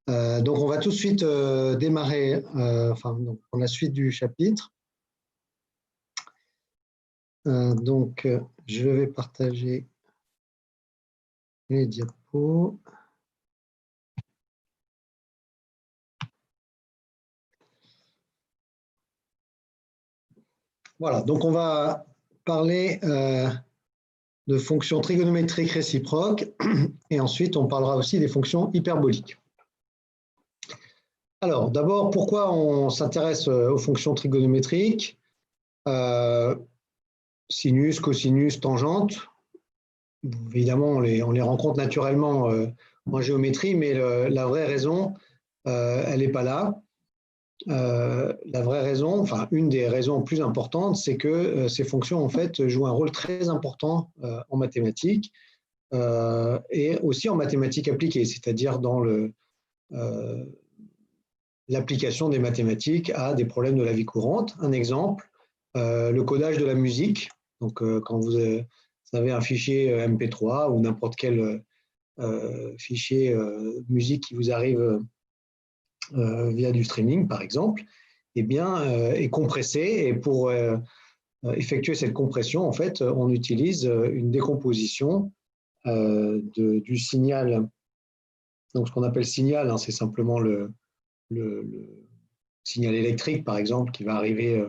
Donc, on va tout de suite démarrer donc, pour la suite du chapitre. Je vais partager les diapos. Voilà, donc on va parler de fonctions trigonométriques réciproques et ensuite on parlera aussi des fonctions hyperboliques. Alors, d'abord, pourquoi on s'intéresse aux fonctions trigonométriques? Sinus, cosinus, tangente. Évidemment, on les rencontre naturellement en géométrie, mais la vraie raison, elle n'est pas là. La vraie raison, enfin une des raisons plus importantes, c'est que ces fonctions en fait jouent un rôle très important en mathématiques et aussi en mathématiques appliquées, c'est-à-dire dans l'application des mathématiques à des problèmes de la vie courante. Un exemple, le codage de la musique. Donc quand vous avez un fichier MP3 ou n'importe quel fichier musique qui vous arrive via du streaming, par exemple, eh bien, est compressé. Et pour effectuer cette compression, en fait, on utilise une décomposition du signal. Donc, ce qu'on appelle signal, hein, c'est simplement le signal électrique, par exemple, qui va arriver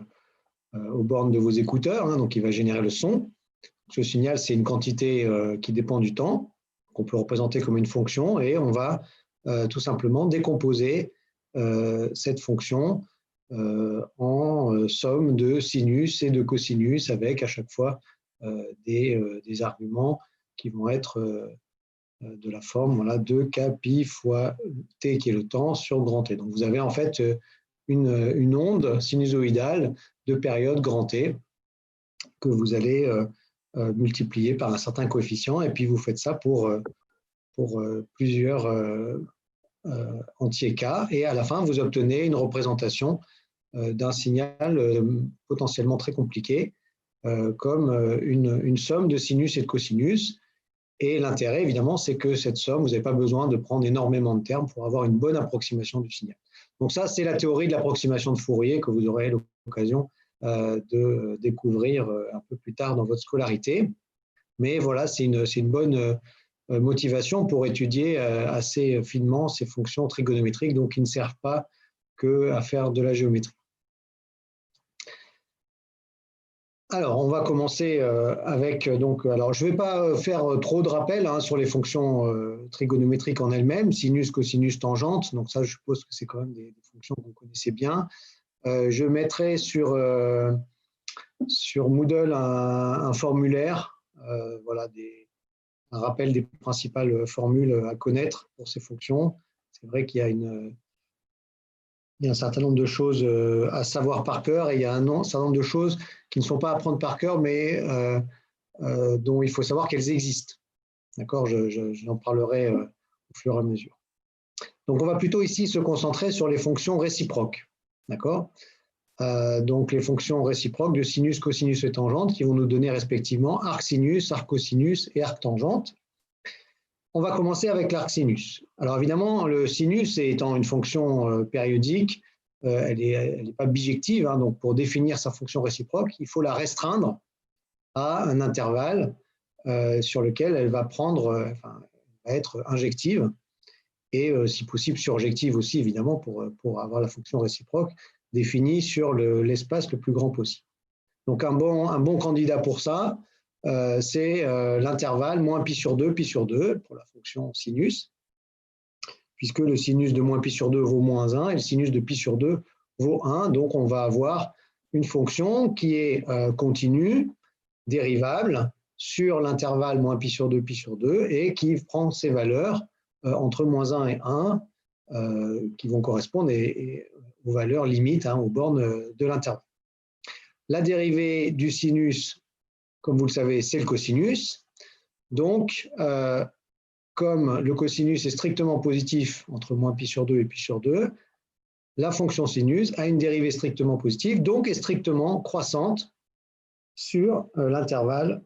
aux bornes de vos écouteurs, hein, donc qui va générer le son. Ce signal, c'est une quantité qui dépend du temps, qu'on peut représenter comme une fonction, et on va tout simplement décomposer cette fonction en somme de sinus et de cosinus avec à chaque fois des arguments qui vont être de la forme, voilà, 2K pi fois t qui est le temps sur grand T. Donc vous avez en fait une onde sinusoïdale de période grand T que vous allez multiplier par un certain coefficient et puis vous faites ça pour plusieurs entiers K et à la fin vous obtenez une représentation d'un signal potentiellement très compliqué comme une somme de sinus et de cosinus. Et l'intérêt, évidemment, c'est que cette somme, vous n'avez pas besoin de prendre énormément de termes pour avoir une bonne approximation du signal. Donc ça, c'est la théorie de l'approximation de Fourier que vous aurez l'occasion de découvrir un peu plus tard dans votre scolarité. Mais voilà, c'est une bonne motivation pour étudier assez finement ces fonctions trigonométriques, donc qui ne servent pas qu'à faire de la géométrie. Alors, on va commencer avec, alors je ne vais pas faire trop de rappels sur les fonctions trigonométriques en elles-mêmes, sinus, cosinus, tangente, donc ça je suppose que c'est quand même des fonctions que vous connaissez bien. Je mettrai sur Moodle un formulaire, voilà, un rappel des principales formules à connaître pour ces fonctions. C'est vrai qu'il y a un certain nombre de choses à savoir par cœur et il y a un certain nombre de choses qui ne sont pas à apprendre par cœur, mais dont il faut savoir qu'elles existent. D'accord, j'en parlerai au fur et à mesure. Donc, on va plutôt ici se concentrer sur les fonctions réciproques. D'accord, donc, les fonctions réciproques de sinus, cosinus et tangente qui vont nous donner respectivement arc sinus, arc cosinus et arc tangente. On va commencer avec l'arc sinus. Alors évidemment, le sinus étant une fonction périodique, elle n'est pas bijective, hein, donc pour définir sa fonction réciproque, il faut la restreindre à un intervalle sur lequel elle va va être injective et si possible surjective aussi, évidemment, pour avoir la fonction réciproque définie sur l'espace le plus grand possible. Donc un bon candidat pour ça, c'est l'intervalle moins pi sur 2 pour la fonction sinus, puisque le sinus de moins pi sur 2 vaut moins 1 et le sinus de pi sur 2 vaut 1. Donc, on va avoir une fonction qui est continue, dérivable, sur l'intervalle moins pi sur 2 et qui prend ses valeurs entre moins 1 et 1 qui vont correspondre aux valeurs limites, aux bornes de l'intervalle. La dérivée du sinus, comme vous le savez, c'est le cosinus. Donc, comme le cosinus est strictement positif entre moins pi sur 2 et pi sur 2, la fonction sinus a une dérivée strictement positive, donc est strictement croissante sur l'intervalle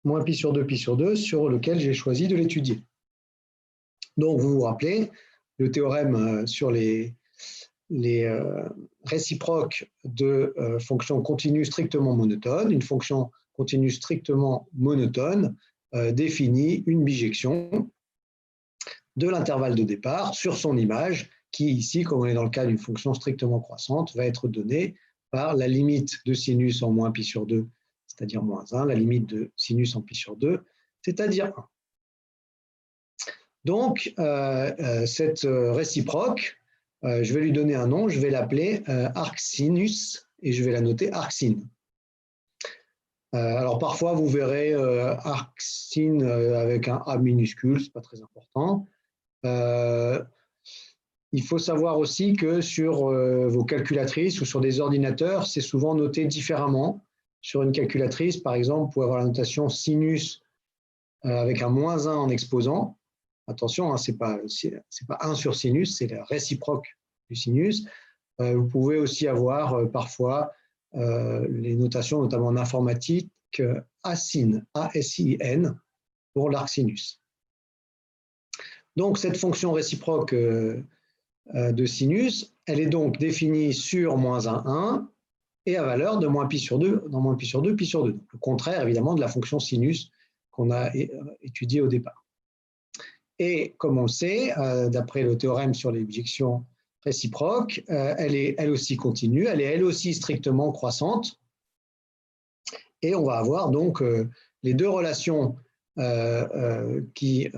moins pi sur 2 sur lequel j'ai choisi de l'étudier. Donc, vous vous rappelez, le théorème sur les réciproques de fonctions continues strictement monotones. Une fonction continue strictement monotone définit une bijection de l'intervalle de départ sur son image, qui ici, comme on est dans le cas d'une fonction strictement croissante, va être donnée par la limite de sinus en moins pi sur 2, c'est-à-dire moins 1, la limite de sinus en pi sur 2, c'est-à-dire 1. Donc, cette réciproque, je vais lui donner un nom, je vais l'appeler arcsinus et je vais la noter arcsine. Alors parfois, vous verrez arcsine avec un A minuscule, ce n'est pas très important. Il faut savoir aussi que sur vos calculatrices ou sur des ordinateurs, c'est souvent noté différemment. Sur une calculatrice, par exemple, vous pouvez avoir la notation sinus avec un moins 1 en exposant. Attention, hein, ce n'est pas 1 sur sinus, c'est la réciproque du sinus. Vous pouvez aussi avoir parfois les notations, notamment en informatique, assin, A-S-I-N, pour l'arcsinus. Donc, cette fonction réciproque de sinus, elle est donc définie sur moins 1, 1 et à valeur de moins pi sur 2, dans moins pi sur 2, pi sur 2. Donc, le contraire, évidemment, de la fonction sinus qu'on a étudiée au départ. Et comme on le sait, d'après le théorème sur les bijections réciproques, elle est elle aussi continue, elle est elle aussi strictement croissante. Et on va avoir donc les deux relations qui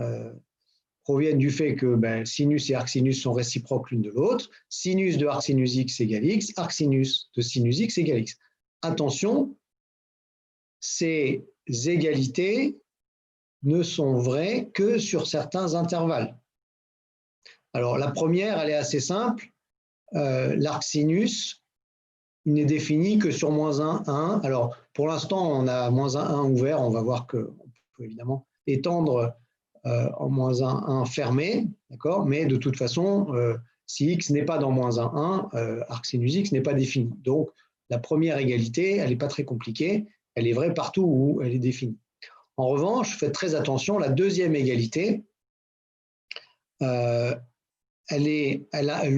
proviennent du fait que sinus et arcsinus sont réciproques l'une de l'autre. Sinus de arcsinus x égale x, arcsinus de sinus x égale x. Attention, ces égalités ne sont vraies que sur certains intervalles. Alors la première, elle est assez simple. L'arcsinus n'est défini que sur moins 1, 1. Alors pour l'instant, on a moins 1, 1 ouvert. On va voir qu'on peut évidemment étendre en moins 1, 1 fermé, d'accord. Mais de toute façon, si x n'est pas dans moins 1, 1, arcsinus x n'est pas défini. Donc la première égalité, elle n'est pas très compliquée. Elle est vraie partout où elle est définie. En revanche, faites très attention, la deuxième égalité, elle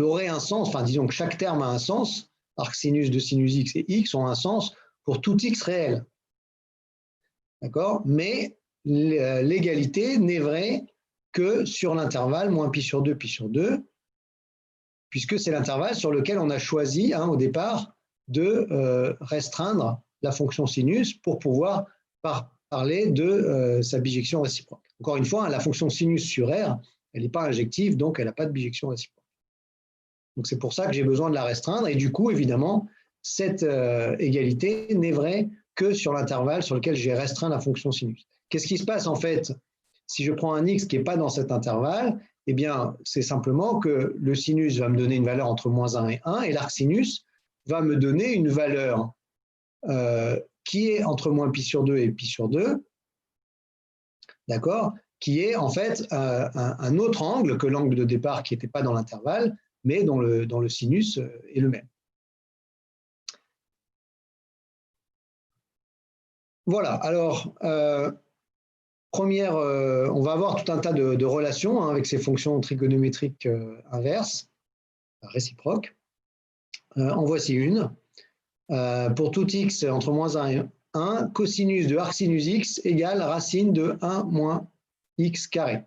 aurait un sens, enfin disons que chaque terme a un sens, arcsinus de sinus x et x ont un sens pour tout x réel. D'accord? Mais l'égalité n'est vraie que sur l'intervalle moins pi sur 2, pi sur 2, puisque c'est l'intervalle sur lequel on a choisi au départ de restreindre la fonction sinus pour pouvoir parler de sa bijection réciproque. Encore une fois, la fonction sinus sur R, elle n'est pas injective, donc elle n'a pas de bijection réciproque. Donc c'est pour ça que j'ai besoin de la restreindre, et du coup, évidemment, cette égalité n'est vraie que sur l'intervalle sur lequel j'ai restreint la fonction sinus. Qu'est-ce qui se passe en fait si je prends un x qui n'est pas dans cet intervalle? Eh bien, c'est simplement que le sinus va me donner une valeur entre moins 1 et 1, et l'arcsinus va me donner une valeur qui est entre moins pi sur 2 et pi sur 2, d'accord, qui est en fait un autre angle que l'angle de départ qui n'était pas dans l'intervalle, mais dont le sinus est le même. Voilà, alors, on va avoir tout un tas de relations avec ces fonctions trigonométriques inverses, réciproques. En voici une. Pour tout x entre moins 1 et 1, cosinus de arcsinus x égale racine de 1 moins x carré.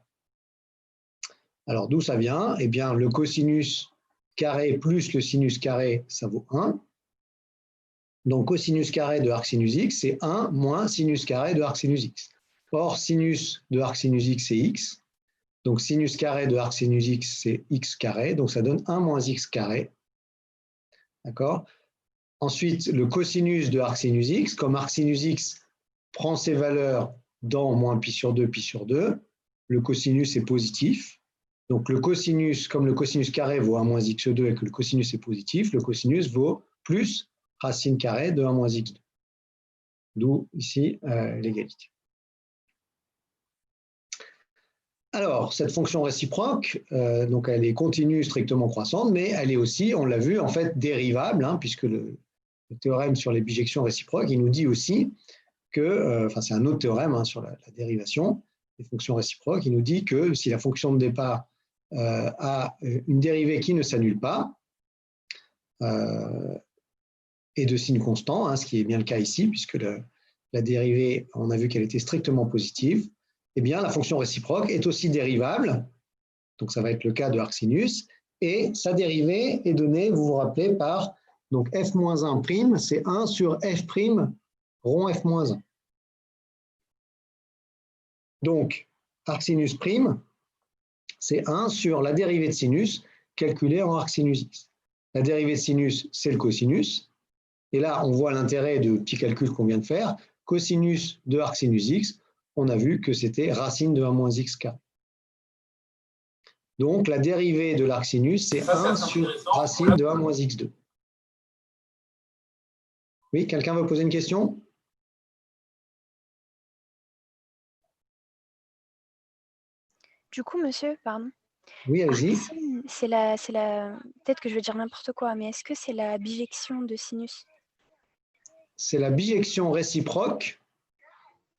Alors, d'où ça vient? Eh bien, le cosinus carré plus le sinus carré, ça vaut 1. Donc, cosinus carré de arcsinus x, c'est 1 moins sinus carré de arcsinus x. Or, sinus de arcsinus x, c'est x. Donc, sinus carré de arcsinus x, c'est x carré. Donc, ça donne 1 moins x carré. D'accord? Ensuite, le cosinus de arcsinus x, comme arcsinus x prend ses valeurs dans moins pi sur 2, pi sur 2, le cosinus est positif. Donc, le cosinus, comme le cosinus carré vaut 1 moins x2 et que le cosinus est positif, le cosinus vaut plus racine carrée de 1 moins x2. D'où ici l'égalité. Alors, cette fonction réciproque, donc elle est continue strictement croissante, mais elle est aussi, on l'a vu, en fait dérivable, puisque le théorème sur les bijections réciproques, il nous dit aussi que, c'est un autre théorème sur la dérivation des fonctions réciproques, il nous dit que si la fonction de départ a une dérivée qui ne s'annule pas et de signe constant, hein, ce qui est bien le cas ici, puisque la dérivée, on a vu qu'elle était strictement positive, eh bien, la fonction réciproque est aussi dérivable, donc ça va être le cas de arcsinus, et sa dérivée est donnée, vous vous rappelez, par donc f-1', c'est 1 sur f' rond f-1. Donc, arcsinus prime, c'est 1 sur la dérivée de sinus calculée en arcsinus x. La dérivée de sinus, c'est le cosinus. Et là, on voit l'intérêt du petit calcul qu'on vient de faire. Cosinus de arcsinus x, on a vu que c'était racine de 1 moins x carré. Donc, la dérivée de l'arcsinus, c'est 1 sur racine de 1 moins x2. Oui, quelqu'un veut poser une question? Du coup, monsieur, pardon. Oui, allez-y. Arcine, peut-être que je veux dire n'importe quoi, mais est-ce que c'est la bijection de sinus? C'est la bijection réciproque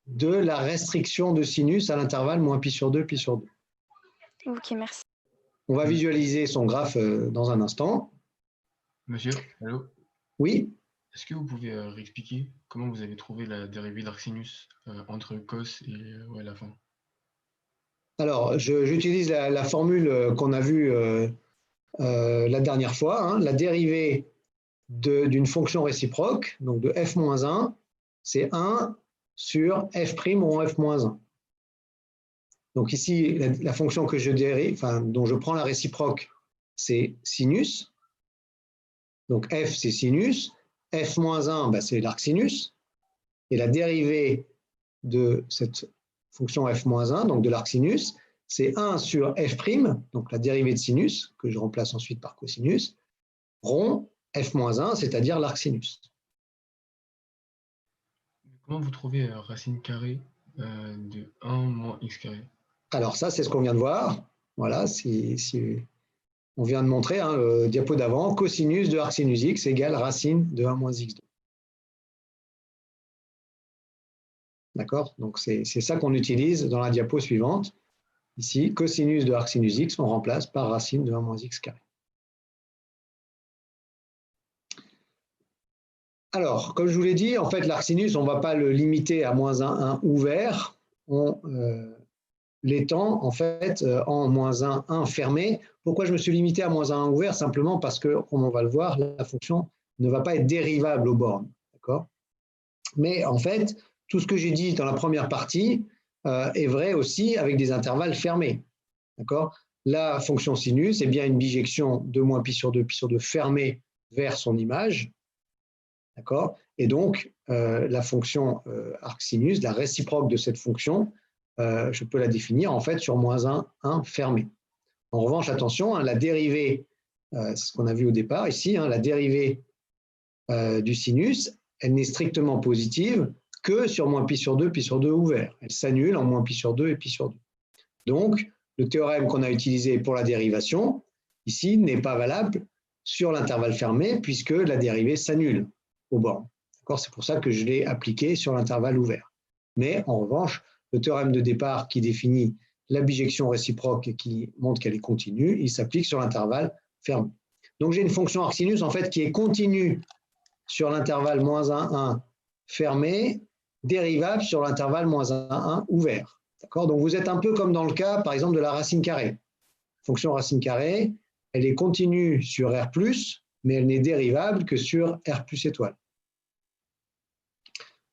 de la restriction de sinus à l'intervalle moins pi sur 2, pi sur 2. Ok, merci. On va visualiser son graphe dans un instant. Monsieur, allô? Oui. Est-ce que vous pouvez réexpliquer comment vous avez trouvé la dérivée d'arcsinus entre cos et la fin? Alors, j'utilise la formule qu'on a vue la dernière fois, hein, la dérivée d'une fonction réciproque, donc de f-1, c'est 1 sur f' rond f-1. Donc ici, la fonction que je dérive, enfin, dont je prends la réciproque, c'est sinus. Donc f, c'est sinus. f-1, bah, c'est l'arcsinus. Et la dérivée de cette fonction f-1, donc de l'arcsinus, c'est 1 sur f', donc la dérivée de sinus, que je remplace ensuite par cosinus, rond f-1, c'est-à-dire l'arcsinus. Comment vous trouvez racine carrée de 1 moins x carré? Alors ça, c'est ce qu'on vient de voir. Voilà, si on vient de montrer, hein, le diapo d'avant, cosinus de arcsinus x égale racine de 1 moins x2. D'accord? Donc c'est ça qu'on utilise dans la diapo suivante. Ici, cosinus de arcsinus x, on remplace par racine de 1 moins x carré. Alors, comme je vous l'ai dit, en fait, l'arcsinus, on ne va pas le limiter à moins 1 ouvert. On l'étend en fait en moins 1 fermé. Pourquoi je me suis limité à moins 1 ouvert? Simplement parce que, comme on va le voir, la fonction ne va pas être dérivable aux bornes. D'accord? Mais en fait, tout ce que j'ai dit dans la première partie est vrai aussi avec des intervalles fermés. D'accord? La fonction sinus est bien une bijection de moins pi sur 2 fermée vers son image. D'accord? Et donc, la fonction arcsinus, la réciproque de cette fonction, je peux la définir en fait sur moins 1 fermé. En revanche, attention, hein, la dérivée, c'est ce qu'on a vu au départ ici, hein, la dérivée du sinus, elle n'est strictement positive que sur moins pi sur 2 ouvert. Elle s'annule en moins pi sur 2 et pi sur 2. Donc, le théorème qu'on a utilisé pour la dérivation, ici, n'est pas valable sur l'intervalle fermé puisque la dérivée s'annule aux bornes. C'est pour ça que je l'ai appliqué sur l'intervalle ouvert. Mais en revanche, le théorème de départ qui définit la bijection réciproque et qui montre qu'elle est continue, il s'applique sur l'intervalle fermé. Donc j'ai une fonction arcsinus en fait qui est continue sur l'intervalle moins 1 fermé, dérivable sur l'intervalle moins 1 ouvert. Donc vous êtes un peu comme dans le cas, par exemple, de la racine carrée. Fonction racine carrée, elle est continue sur R+, mais elle n'est dérivable que sur R+ étoile.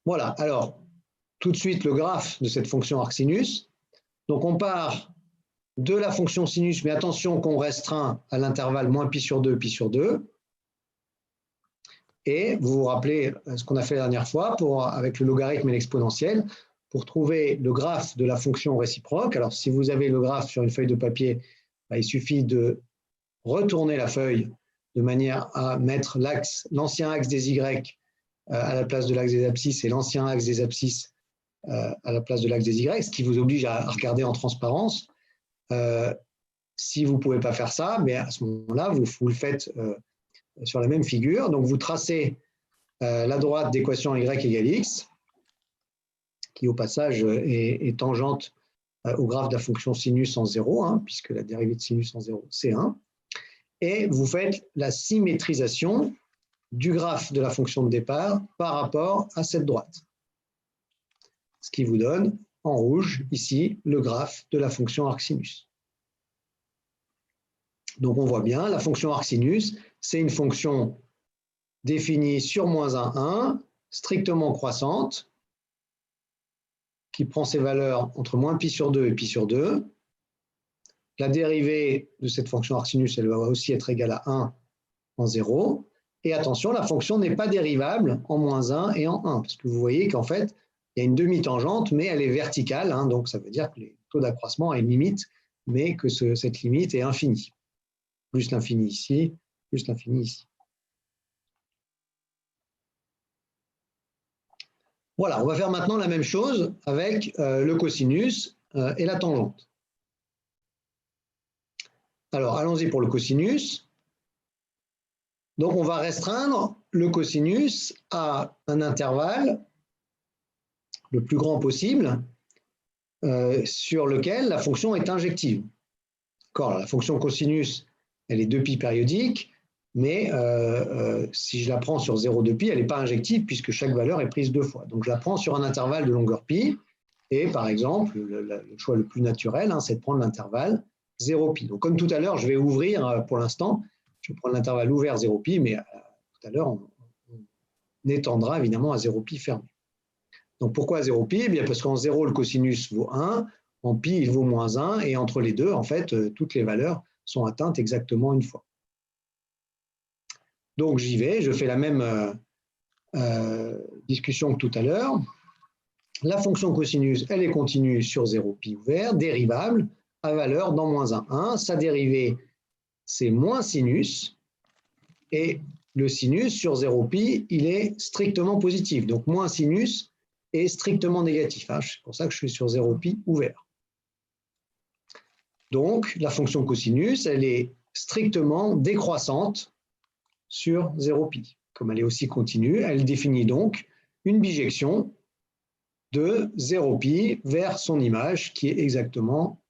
Voilà, alors, tout de suite le graphe de cette fonction arcsinus. Donc on part de la fonction sinus, mais attention qu'on restreint à l'intervalle moins pi sur 2, pi sur 2. Et vous vous rappelez ce qu'on a fait la dernière fois avec le logarithme et l'exponentielle, pour trouver le graphe de la fonction réciproque. Alors si vous avez le graphe sur une feuille de papier, il suffit de retourner la feuille de manière à mettre l'ancien axe des Y à la place de l'axe des abscisses et l'ancien axe des abscisses à la place de l'axe des Y, ce qui vous oblige à regarder en transparence. Si vous ne pouvez pas faire ça, mais à ce moment-là, vous le faites sur la même figure. Donc vous tracez la droite d'équation Y égale X, qui au passage est tangente au graphe de la fonction sinus en 0, hein, puisque la dérivée de sinus en 0, c'est 1. Et vous faites la symétrisation du graphe de la fonction de départ par rapport à cette droite. Ce qui vous donne, en rouge, ici, le graphe de la fonction arcsinus. Donc on voit bien, la fonction arcsinus, c'est une fonction définie sur moins 1, 1, strictement croissante, qui prend ses valeurs entre moins pi sur 2 et pi sur 2. La dérivée de cette fonction arcsinus, elle va aussi être égale à 1 en 0. Et attention, la fonction n'est pas dérivable en moins 1 et en 1, parce que vous voyez qu'en fait, il y a une demi-tangente, mais elle est verticale, hein, donc ça veut dire que le taux d'accroissement a une limite, mais que cette limite est infinie. Plus l'infini ici, plus l'infini ici. Voilà, on va faire maintenant la même chose avec le cosinus et la tangente. Alors, allons-y pour le cosinus. Donc, on va restreindre le cosinus à un intervalle le plus grand possible sur lequel la fonction est injective. La fonction cosinus, elle est 2π périodique, mais si je la prends sur 0,2π, elle n'est pas injective puisque chaque valeur est prise 2 fois. Donc, je la prends sur un intervalle de longueur π. Et par exemple, le choix le plus naturel, hein, c'est de prendre l'intervalle 0π. Donc, comme tout à l'heure, je vais ouvrir pour l'instant, je vais prendre l'intervalle ouvert 0π, mais tout à l'heure, on étendra évidemment à 0π fermé. Donc, pourquoi 0π? Eh bien, parce qu'en 0, le cosinus vaut 1, en π, il vaut moins 1, et entre les deux, en fait, toutes les valeurs sont atteintes exactement une fois. Donc, j'y vais, je fais la même discussion que tout à l'heure. La fonction cosinus, elle est continue sur 0π ouvert, dérivable, à valeur dans moins 1, 1. Sa dérivée, c'est moins sinus, et le sinus sur 0π, il est strictement positif. Donc, moins sinus est strictement négatif. Hein. C'est pour ça que je suis sur 0π ouvert. Donc, la fonction cosinus, elle est strictement décroissante sur 0π. Comme elle est aussi continue, elle définit donc une bijection de 0π vers son image, qui est exactement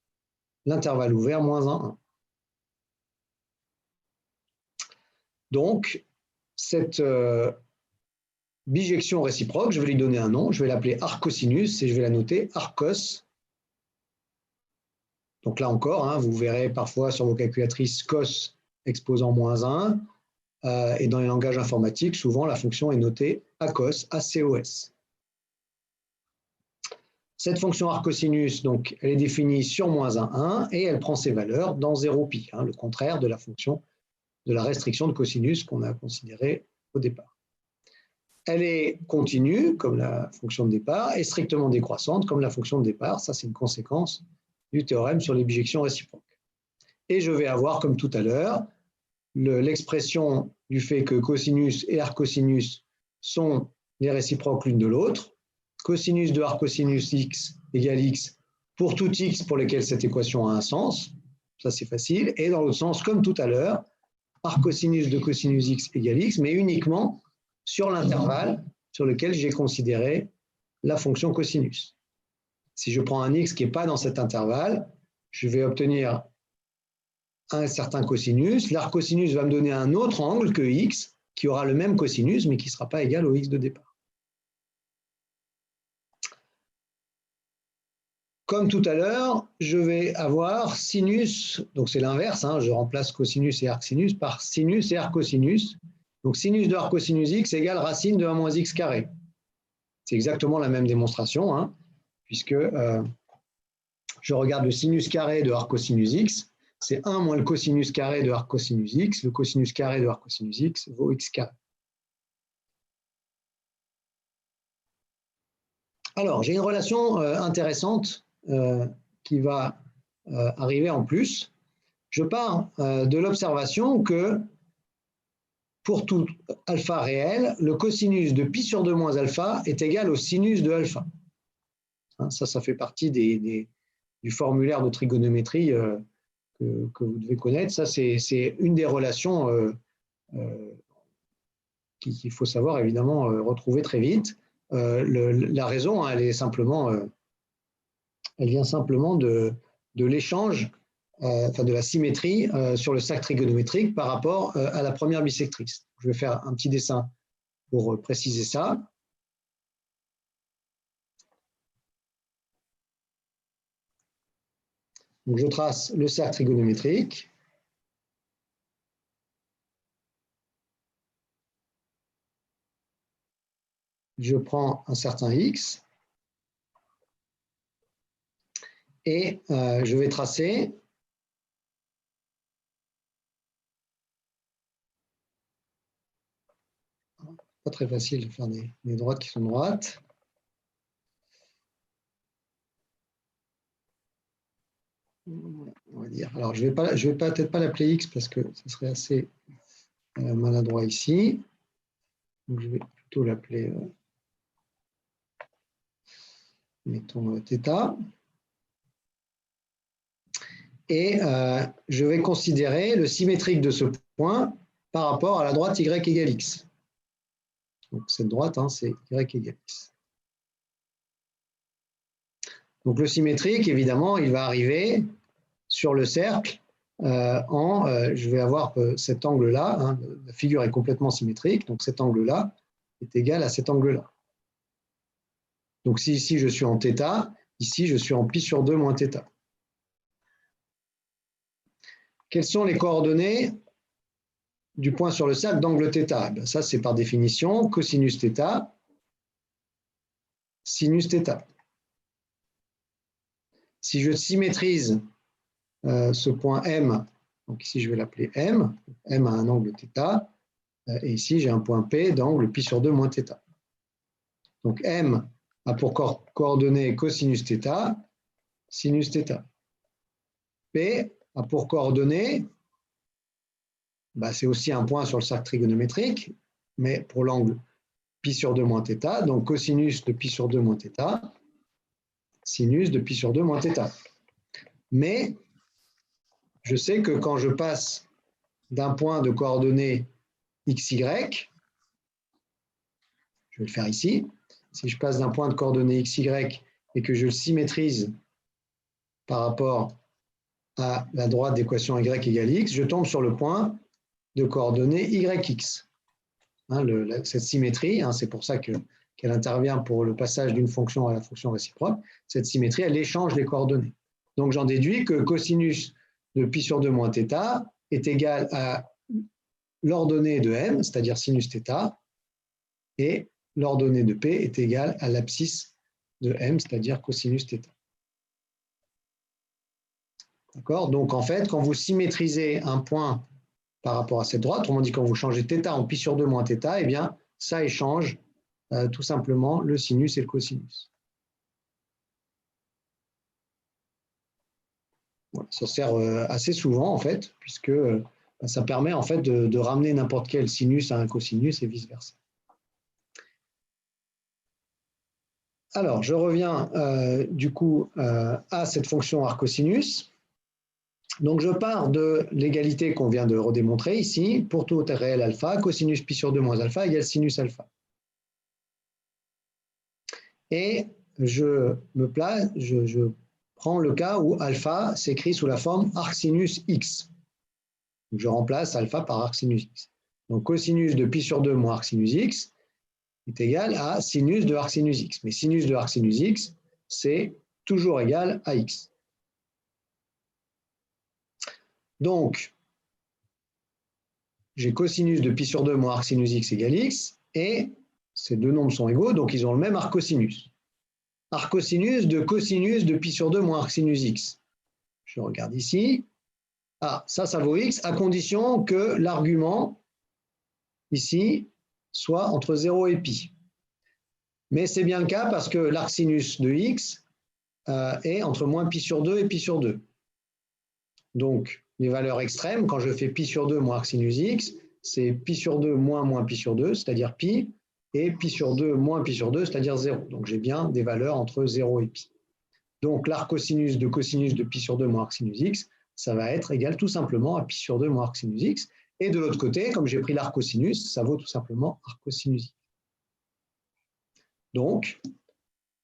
l'intervalle ouvert moins 1, 1. Donc, cette bijection réciproque, je vais lui donner un nom, je vais l'appeler arccosinus et je vais la noter arccos. Donc là encore, hein, vous verrez parfois sur vos calculatrices cos exposant moins 1, et dans les langages informatiques, souvent la fonction est notée acos, ACOS. Cette fonction arccosinus, donc, elle est définie sur moins 1, 1, et elle prend ses valeurs dans 0π, hein, le contraire de la fonction de la restriction de cosinus qu'on a considérée au départ. Elle est continue, comme la fonction de départ, et strictement décroissante, comme la fonction de départ. Ça, c'est une conséquence du théorème sur les bijections réciproques. Et je vais avoir, comme tout à l'heure, l'expression du fait que cosinus et arccosinus sont les réciproques l'une de l'autre. Cosinus de arccosinus x égale x pour tout x pour lequel cette équation a un sens. Ça, c'est facile. Et dans l'autre sens, comme tout à l'heure, arccosinus de cosinus x égale x, mais uniquement sur l'intervalle sur lequel j'ai considéré la fonction cosinus. Si je prends un x qui n'est pas dans cet intervalle, je vais obtenir un certain cosinus. L'arccosinus va me donner un autre angle que x, qui aura le même cosinus, mais qui ne sera pas égal au x de départ. Comme tout à l'heure, je vais avoir sinus, donc c'est l'inverse, hein, je remplace cosinus et arcsinus par sinus et arccosinus. Donc sinus de arccosinus x égale racine de 1 moins x carré. C'est exactement la même démonstration, hein, puisque je regarde le sinus carré de arccosinus x, c'est 1 moins le cosinus carré de arccosinus x, le cosinus carré de arccosinus x vaut x carré. Alors, j'ai une relation intéressante qui va arriver en plus. Je pars de l'observation que pour tout alpha réel, le cosinus de pi sur 2 moins alpha est égal au sinus de alpha. Hein, ça fait partie du formulaire de trigonométrie que vous devez connaître. Ça, c'est une des relations qu'il faut savoir évidemment retrouver très vite. La raison, hein, elle est simplement elle vient simplement de l'échange, enfin de la symétrie sur le cercle trigonométrique par rapport à la première bisectrice. Je vais faire un petit dessin pour préciser ça. Donc, je trace le cercle trigonométrique. Je prends un certain x et je vais tracer pas très facile de faire des droites qui sont droites. On va dire. Alors, je vais peut-être pas l'appeler x parce que ce serait assez maladroit ici. Donc, je vais plutôt l'appeler, mettons, θ. Et je vais considérer le symétrique de ce point par rapport à la droite y égale x. Donc, cette droite, hein, c'est y égale x. Donc, le symétrique, évidemment, il va arriver sur le cercle je vais avoir cet angle-là, hein, la figure est complètement symétrique, donc cet angle-là est égal à cet angle-là. Donc, si ici je suis en θ, ici je suis en π sur 2 moins θ. Quelles sont les coordonnées du point sur le cercle d'angle θ? Ça, c'est par définition cosinus θ, sinus θ. Si je symétrise ce point M, donc ici je vais l'appeler M, M a un angle θ, et ici j'ai un point P d'angle π sur 2 moins θ. Donc M a pour coordonnée cosinus θ, sinus θ. P a pour coordonnée, c'est aussi un point sur le cercle trigonométrique, mais pour l'angle π sur 2 moins θ, donc cosinus de π sur 2 moins θ, sinus de π sur 2 moins θ. Mais je sais que quand je passe d'un point de coordonnées xy, je vais le faire ici, si je passe d'un point de coordonnées xy et que je le symétrise par rapport à la droite d'équation y égale x, je tombe sur le point de coordonnées yx. Hein, cette symétrie, hein, c'est pour ça qu'elle intervient pour le passage d'une fonction à la fonction réciproque, cette symétrie, elle échange les coordonnées. Donc j'en déduis que cosinus de π sur 2 moins θ est égal à l'ordonnée de m, c'est-à-dire sinus θ, et l'ordonnée de p est égale à l'abscisse de m, c'est-à-dire cosinus θ. D'accord? Donc en fait, quand vous symétrisez un point par rapport à cette droite, autrement dit, quand vous changez θ en π sur 2 moins θ, eh bien, ça échange tout simplement le sinus et le cosinus. Voilà, ça sert assez souvent, en fait, puisque ça permet en fait de ramener n'importe quel sinus à un cosinus et vice-versa. Alors, je reviens du coup à cette fonction arc-cosinus. Donc, je pars de l'égalité qu'on vient de redémontrer ici. Pour tout réel alpha, cosinus π sur 2 moins alpha égale sinus alpha. Et je prends le cas où alpha s'écrit sous la forme arcsinus x. Donc, je remplace alpha par arcsinus x. Donc, cosinus de π sur 2 moins arcsinus x est égal à sinus de arcsinus x. Mais sinus de arcsinus x, c'est toujours égal à x. Donc, j'ai cosinus de π sur 2 moins arcsinus x égale x, et ces deux nombres sont égaux, donc ils ont le même arccosinus. Arccosinus de cosinus de π sur 2 moins arcsinus x. Je regarde ici. Ah, ça vaut x, à condition que l'argument, ici, soit entre 0 et π. Mais c'est bien le cas parce que l'arcsinus de x est entre moins π sur 2 et π sur 2. Donc, les valeurs extrêmes, quand je fais π sur 2 moins arcsinus x, c'est π sur 2 moins π sur 2, c'est-à-dire π, et π sur 2 moins π sur 2, c'est-à-dire 0. Donc, j'ai bien des valeurs entre 0 et π. Donc, l'arccosinus de π sur 2 moins arcsinus x, ça va être égal tout simplement à π sur 2 moins arcsinus x. Et de l'autre côté, comme j'ai pris l'arccosinus, ça vaut tout simplement arccosinus x. Donc,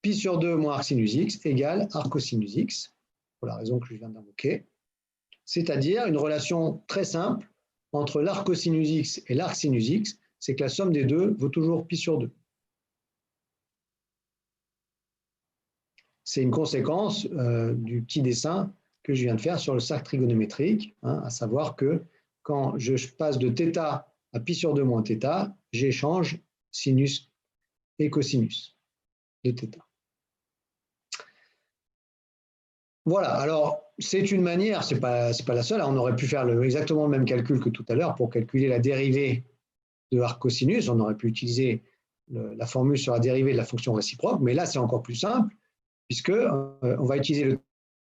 π pi sur 2 moins arc sinus x égale arc cosinus x, pour la raison que je viens d'invoquer. C'est-à-dire une relation très simple entre l'arc cosinus x et l'arc sinus x, c'est que la somme des deux vaut toujours pi sur 2. C'est une conséquence du petit dessin que je viens de faire sur le cercle trigonométrique, hein, à savoir que quand je passe de θ à pi sur 2 moins θ, j'échange sinus et cosinus de θ. Voilà, alors c'est une manière, c'est pas la seule, on aurait pu faire exactement le même calcul que tout à l'heure pour calculer la dérivée de arc cosinus, on aurait pu utiliser la formule sur la dérivée de la fonction réciproque, mais là c'est encore plus simple, puisque on va utiliser le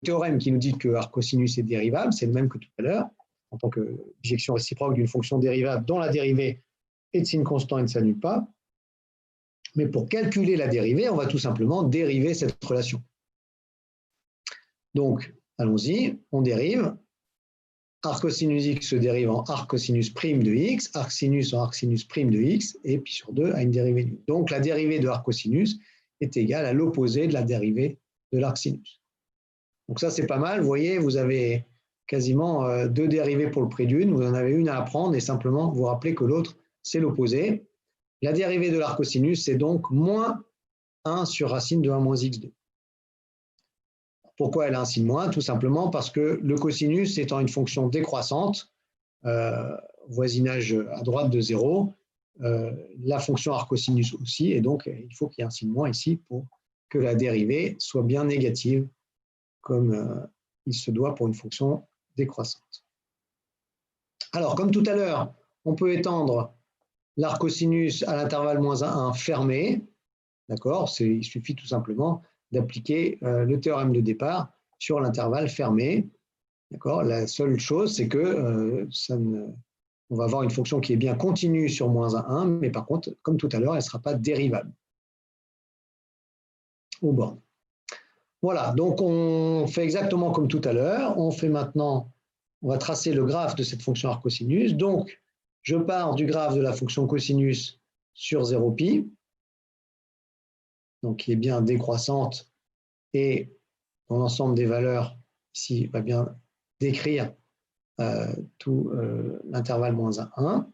théorème qui nous dit que arc cosinus est dérivable, c'est le même que tout à l'heure, en tant que bijection réciproque d'une fonction dérivable dont la dérivée est de signe constant et ne s'annule pas. Mais pour calculer la dérivée, on va tout simplement dériver cette relation. Donc, allons-y, on dérive. Arc cosinus x se dérive en arc cosinus prime de x, arc sinus en arc sinus prime de x, et pi sur 2 a une dérivée nulle. Donc, la dérivée de arc cosinus est égale à l'opposé de la dérivée de l'arc sinus. Donc ça, c'est pas mal. Vous voyez, vous avez quasiment deux dérivées pour le prix d'une. Vous en avez une à apprendre et simplement vous rappelez que l'autre, c'est l'opposé. La dérivée de l'arc cosinus, c'est donc moins 1 sur racine de 1 moins x2. Pourquoi elle a un signe moins? Tout simplement parce que le cosinus étant une fonction décroissante, voisinage à droite de 0, la fonction arc cosinus aussi, et donc il faut qu'il y ait un signe moins ici pour que la dérivée soit bien négative, comme il se doit pour une fonction décroissante. Alors, comme tout à l'heure, on peut étendre l'arc cosinus à l'intervalle moins 1 fermé, d'accord? Il suffit tout simplement d'appliquer le théorème de départ sur l'intervalle fermé. La seule chose, c'est que on va avoir une fonction qui est bien continue sur moins 1, mais par contre, comme tout à l'heure, elle ne sera pas dérivable aux bornes. Voilà, donc on fait exactement comme tout à l'heure. On va tracer le graphe de cette fonction arc cosinus. Donc, je pars du graphe de la fonction cosinus sur 0π, donc qui est bien décroissante, et dans l'ensemble des valeurs, ici, va bien décrire tout l'intervalle moins 1.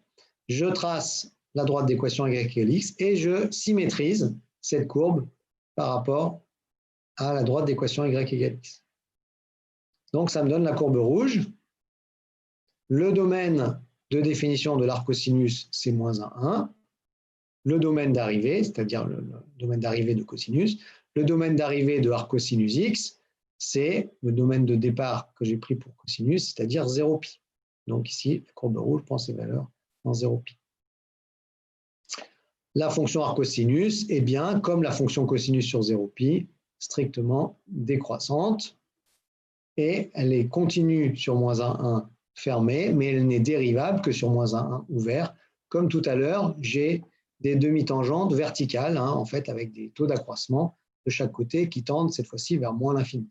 Je trace la droite d'équation y égale x et je symétrise cette courbe par rapport à la droite d'équation y égale x. Donc, ça me donne la courbe rouge. Le domaine de définition de l'arc cosinus, c'est moins 1. Le domaine d'arrivée, c'est-à-dire le domaine d'arrivée de cosinus. Le domaine d'arrivée de arc cosinus x, c'est le domaine de départ que j'ai pris pour cosinus, c'est-à-dire 0π. Donc ici, la courbe rouge prend ses valeurs en 0π. La fonction arc cosinus est bien, comme la fonction cosinus sur 0π, strictement décroissante. Et elle est continue sur moins 1 fermée, mais elle n'est dérivable que sur moins 1 ouvert. Comme tout à l'heure, j'ai des demi-tangentes verticales, en fait, avec des taux d'accroissement de chaque côté qui tendent cette fois-ci vers moins l'infini.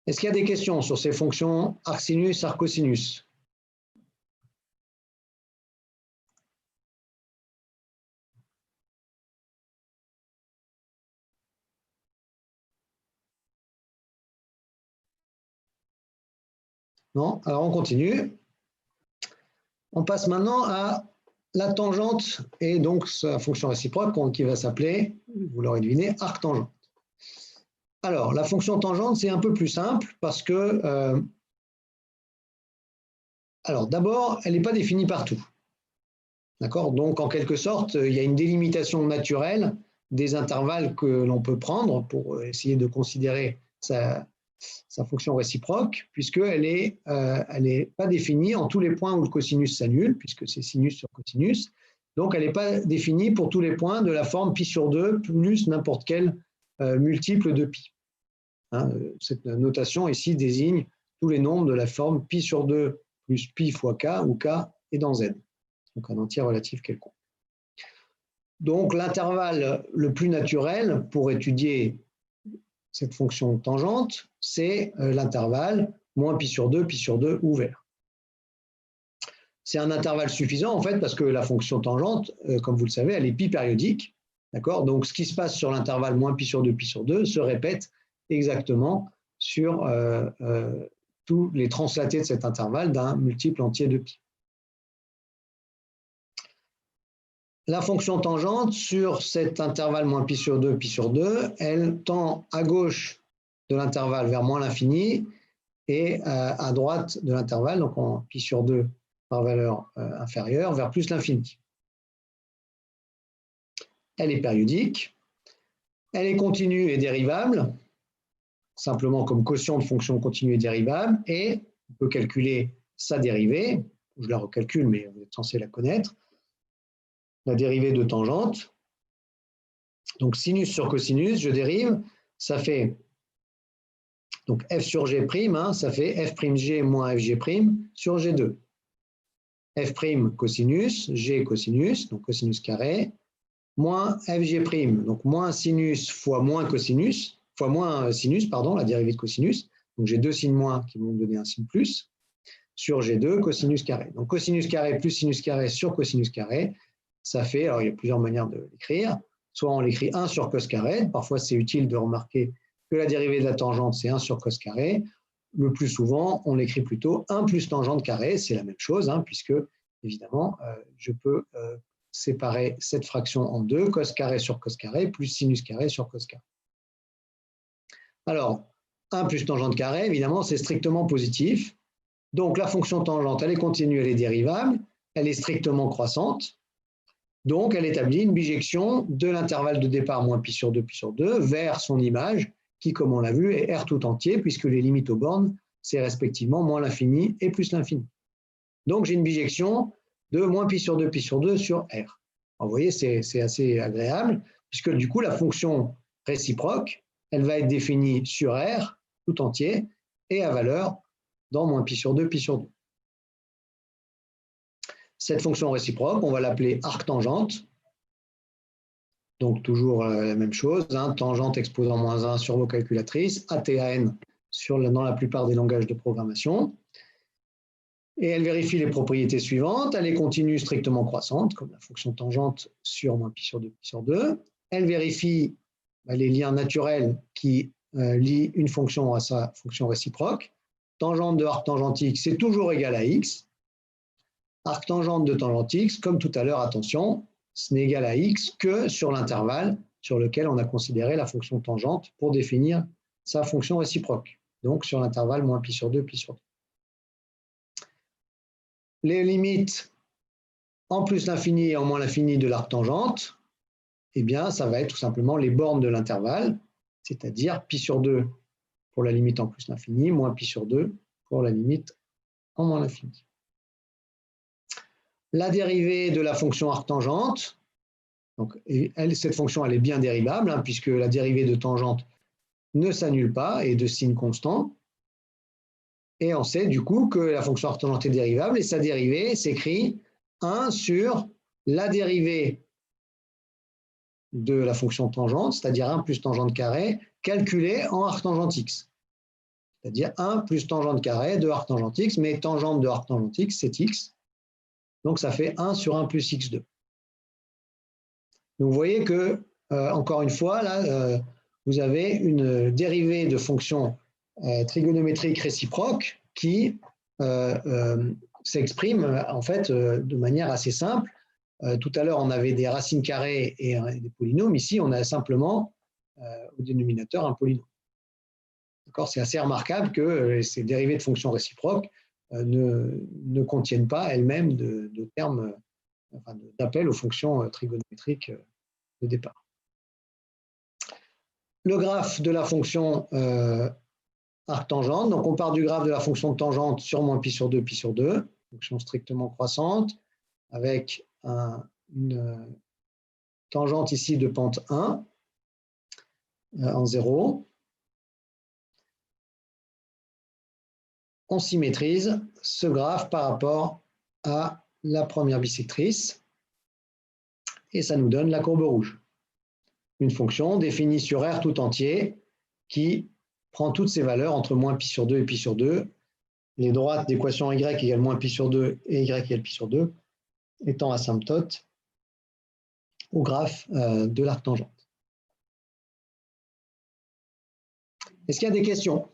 Est-ce qu'il y a des questions sur ces fonctions arc sinus, arc cosinus? Non? Alors on continue. On passe maintenant à la tangente et donc sa fonction réciproque qui va s'appeler, vous l'aurez deviné, arc tangente. Alors, la fonction tangente, c'est un peu plus simple parce que, alors d'abord, elle n'est pas définie partout. D'accord? Donc, en quelque sorte, il y a une délimitation naturelle des intervalles que l'on peut prendre pour essayer de considérer sa fonction réciproque, puisqu'elle n'est pas définie en tous les points où le cosinus s'annule, puisque c'est sinus sur cosinus. Donc, elle n'est pas définie pour tous les points de la forme pi sur 2 plus n'importe quel multiple de pi. Cette notation ici désigne tous les nombres de la forme pi sur 2 plus pi fois k, où k est dans z, donc un entier relatif quelconque. Donc, l'intervalle le plus naturel pour étudier cette fonction tangente, c'est l'intervalle moins pi sur 2 ouvert. c'est un intervalle suffisant, en fait, parce que la fonction tangente, comme vous le savez, elle est pi périodique. D'accord? Donc, ce qui se passe sur l'intervalle moins pi sur 2 se répète exactement sur tous les translatés de cet intervalle d'un multiple entier de pi. La fonction tangente sur cet intervalle moins pi sur 2, elle tend à gauche de l'intervalle vers moins l'infini et à droite de l'intervalle, donc en pi sur 2 par valeur inférieure, vers plus l'infini. Elle est périodique, elle est continue et dérivable, simplement comme quotient de fonction continue et dérivable, et on peut calculer sa dérivée, je la recalcule, mais vous êtes censé la connaître, la dérivée de tangente. Donc sinus sur cosinus, je dérive, ça fait donc f sur g', ça fait f'g moins fg' sur g2. F' cosinus, g cosinus, donc cosinus carré, moins fg', donc moins sinus fois moins cosinus, fois moins sinus, pardon, la dérivée de cosinus. Donc j'ai deux signes moins qui vont me donner un signe plus, sur g2 cosinus carré. Donc cosinus carré plus sinus carré sur cosinus carré, ça fait, alors il y a plusieurs manières de l'écrire, soit on l'écrit 1 sur cos carré, parfois c'est utile de remarquer que la dérivée de la tangente c'est 1 sur cos carré, le plus souvent on l'écrit plutôt 1 plus tangente carré, c'est la même chose, puisque évidemment je peux séparer cette fraction en deux, cos carré sur cos carré plus sinus carré sur cos carré. Alors 1 plus tangente carré, évidemment c'est strictement positif, donc la fonction tangente elle est continue, elle est dérivable, elle est strictement croissante. Donc, elle établit une bijection de l'intervalle de départ moins pi sur 2 vers son image, qui, comme on l'a vu, est R tout entier, puisque les limites aux bornes, c'est respectivement moins l'infini et plus l'infini. Donc, j'ai une bijection de moins pi sur 2 sur R. Alors, vous voyez, c'est assez agréable, puisque du coup, la fonction réciproque, elle va être définie sur R tout entier et à valeur dans moins pi sur 2. Cette fonction réciproque, on va l'appeler arctangente. Donc, toujours la même chose, tangente exposant moins 1 sur vos calculatrices, ATAN dans la plupart des langages de programmation. Et elle vérifie les propriétés suivantes. Elle est continue strictement croissante, comme la fonction tangente sur moins pi sur 2. Elle vérifie les liens naturels qui lient une fonction à sa fonction réciproque. Tangente de arctangente x, c'est toujours égal à x. Arctangente de tangente x, comme tout à l'heure, attention, ce n'est égal à x que sur l'intervalle sur lequel on a considéré la fonction tangente pour définir sa fonction réciproque, donc sur l'intervalle moins pi sur 2. Les limites en plus l'infini et en moins l'infini de l'arctangente, eh bien, ça va être tout simplement les bornes de l'intervalle, c'est-à-dire pi sur 2 pour la limite en plus l'infini, moins pi sur 2 pour la limite en moins l'infini. La dérivée de la fonction arctangente, donc cette fonction elle est bien dérivable, puisque la dérivée de tangente ne s'annule pas et de signe constant. Et on sait du coup que la fonction arctangente est dérivable et sa dérivée s'écrit 1 sur la dérivée de la fonction tangente, c'est-à-dire 1 plus tangente carré, calculée en arctangente x. C'est-à-dire 1 plus tangente carré de arctangente x, mais tangente de arctangente x, c'est x. Donc, ça fait 1 sur 1 plus x2. Donc, vous voyez que, encore une fois, là, vous avez une dérivée de fonction trigonométrique réciproque qui s'exprime en fait de manière assez simple. Tout à l'heure, on avait des racines carrées et des polynômes. Ici, on a simplement au dénominateur un polynôme. C'est assez remarquable que ces dérivées de fonctions réciproques ne contiennent pas elles-mêmes de termes, d'appel aux fonctions trigonométriques de départ. Le graphe de la fonction arctangente, donc on part du graphe de la fonction de tangente sur moins pi sur 2, fonction strictement croissante, avec une tangente ici de pente 1 en 0. On symétrise ce graphe par rapport à la première bisectrice et ça nous donne la courbe rouge. Une fonction définie sur R tout entier qui prend toutes ses valeurs entre moins pi sur 2 et pi sur 2 les droites d'équation y égale moins pi sur 2 et y égale pi sur 2 étant asymptotes au graphe de l'arc tangente. Est-ce qu'il y a des questions?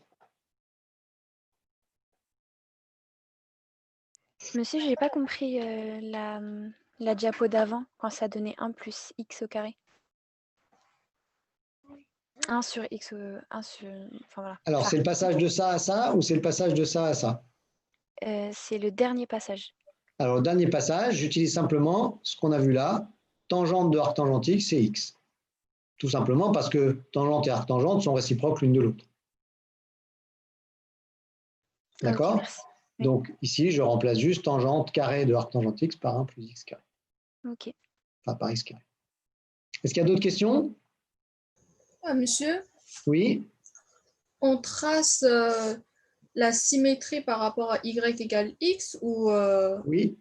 Monsieur, je n'ai pas compris la diapo d'avant, quand ça donnait 1 plus x au carré. 1 sur x, 1 sur... Enfin, voilà. Alors, c'est le passage de ça à ça ou c'est le passage de ça à ça? C'est le dernier passage. Alors, le dernier passage, j'utilise simplement ce qu'on a vu là. Tangente de arc tangente x, c'est x. Tout simplement parce que tangente et arc tangente sont réciproques l'une de l'autre. D'accord? Okay, merci. Oui. Donc, ici, je remplace juste tangente carré de arc tangente x par 1 plus x carré. Ok. Enfin, par x carré. Est-ce qu'il y a d'autres questions? Ah, monsieur, Oui? on trace la symétrie par rapport à y égale x ou Oui.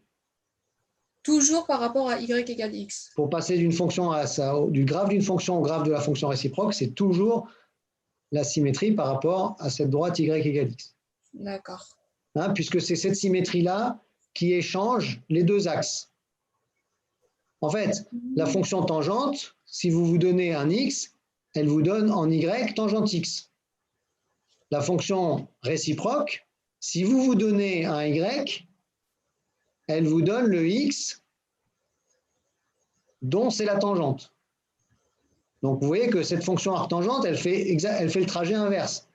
toujours par rapport à y égale x? Pour passer d'une fonction à ça, du graphe d'une fonction au graphe de la fonction réciproque, c'est toujours la symétrie par rapport à cette droite y égale x. D'accord. Hein, puisque c'est cette symétrie-là qui échange les deux axes. En fait, la fonction tangente, si vous vous donnez un x, elle vous donne en y tangente x. La fonction réciproque, si vous vous donnez un y, elle vous donne le x dont c'est la tangente. Donc vous voyez que cette fonction arctangente, elle fait le trajet inverse.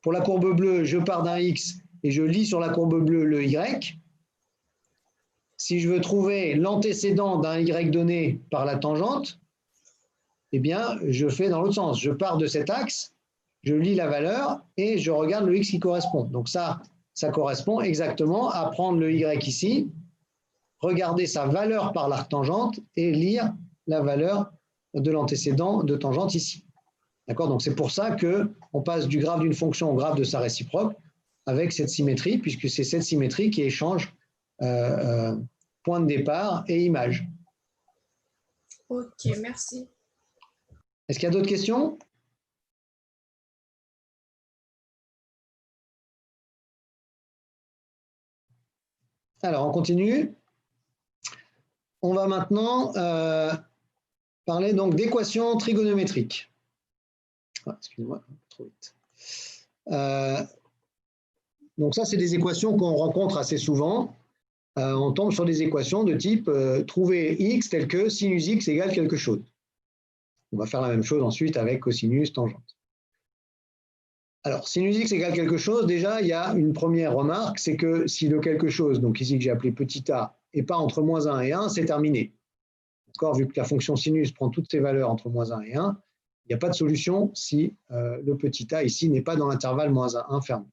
Pour la courbe bleue, je pars d'un x et je lis sur la courbe bleue le y. Si je veux trouver l'antécédent d'un y donné par la tangente, eh bien, je fais dans l'autre sens. Je pars de cet axe, je lis la valeur et je regarde le x qui correspond. Donc ça correspond exactement à prendre le y ici, regarder sa valeur par l'arc tangente et lire la valeur de l'antécédent de tangente ici. D'accord? Donc c'est pour ça qu'on passe du graphe d'une fonction au graphe de sa réciproque avec cette symétrie, puisque c'est cette symétrie qui échange point de départ et image. Ok, merci. Est-ce qu'il y a d'autres questions? Alors, on continue. On va maintenant parler donc d'équations trigonométriques. Ah, excusez-moi, trop vite. Donc ça, c'est des équations qu'on rencontre assez souvent. On tombe sur des équations de type trouver x tel que sinus x égale quelque chose. On va faire la même chose ensuite avec cosinus tangente. Alors, sinus x égale quelque chose, déjà, il y a une première remarque, c'est que si le quelque chose, donc ici que j'ai appelé petit a, n'est pas entre moins 1 et 1, c'est terminé. D'accord, vu que la fonction sinus prend toutes ses valeurs entre moins 1 et 1, il n'y a pas de solution si le petit a ici n'est pas dans l'intervalle moins 1, 1 fermé.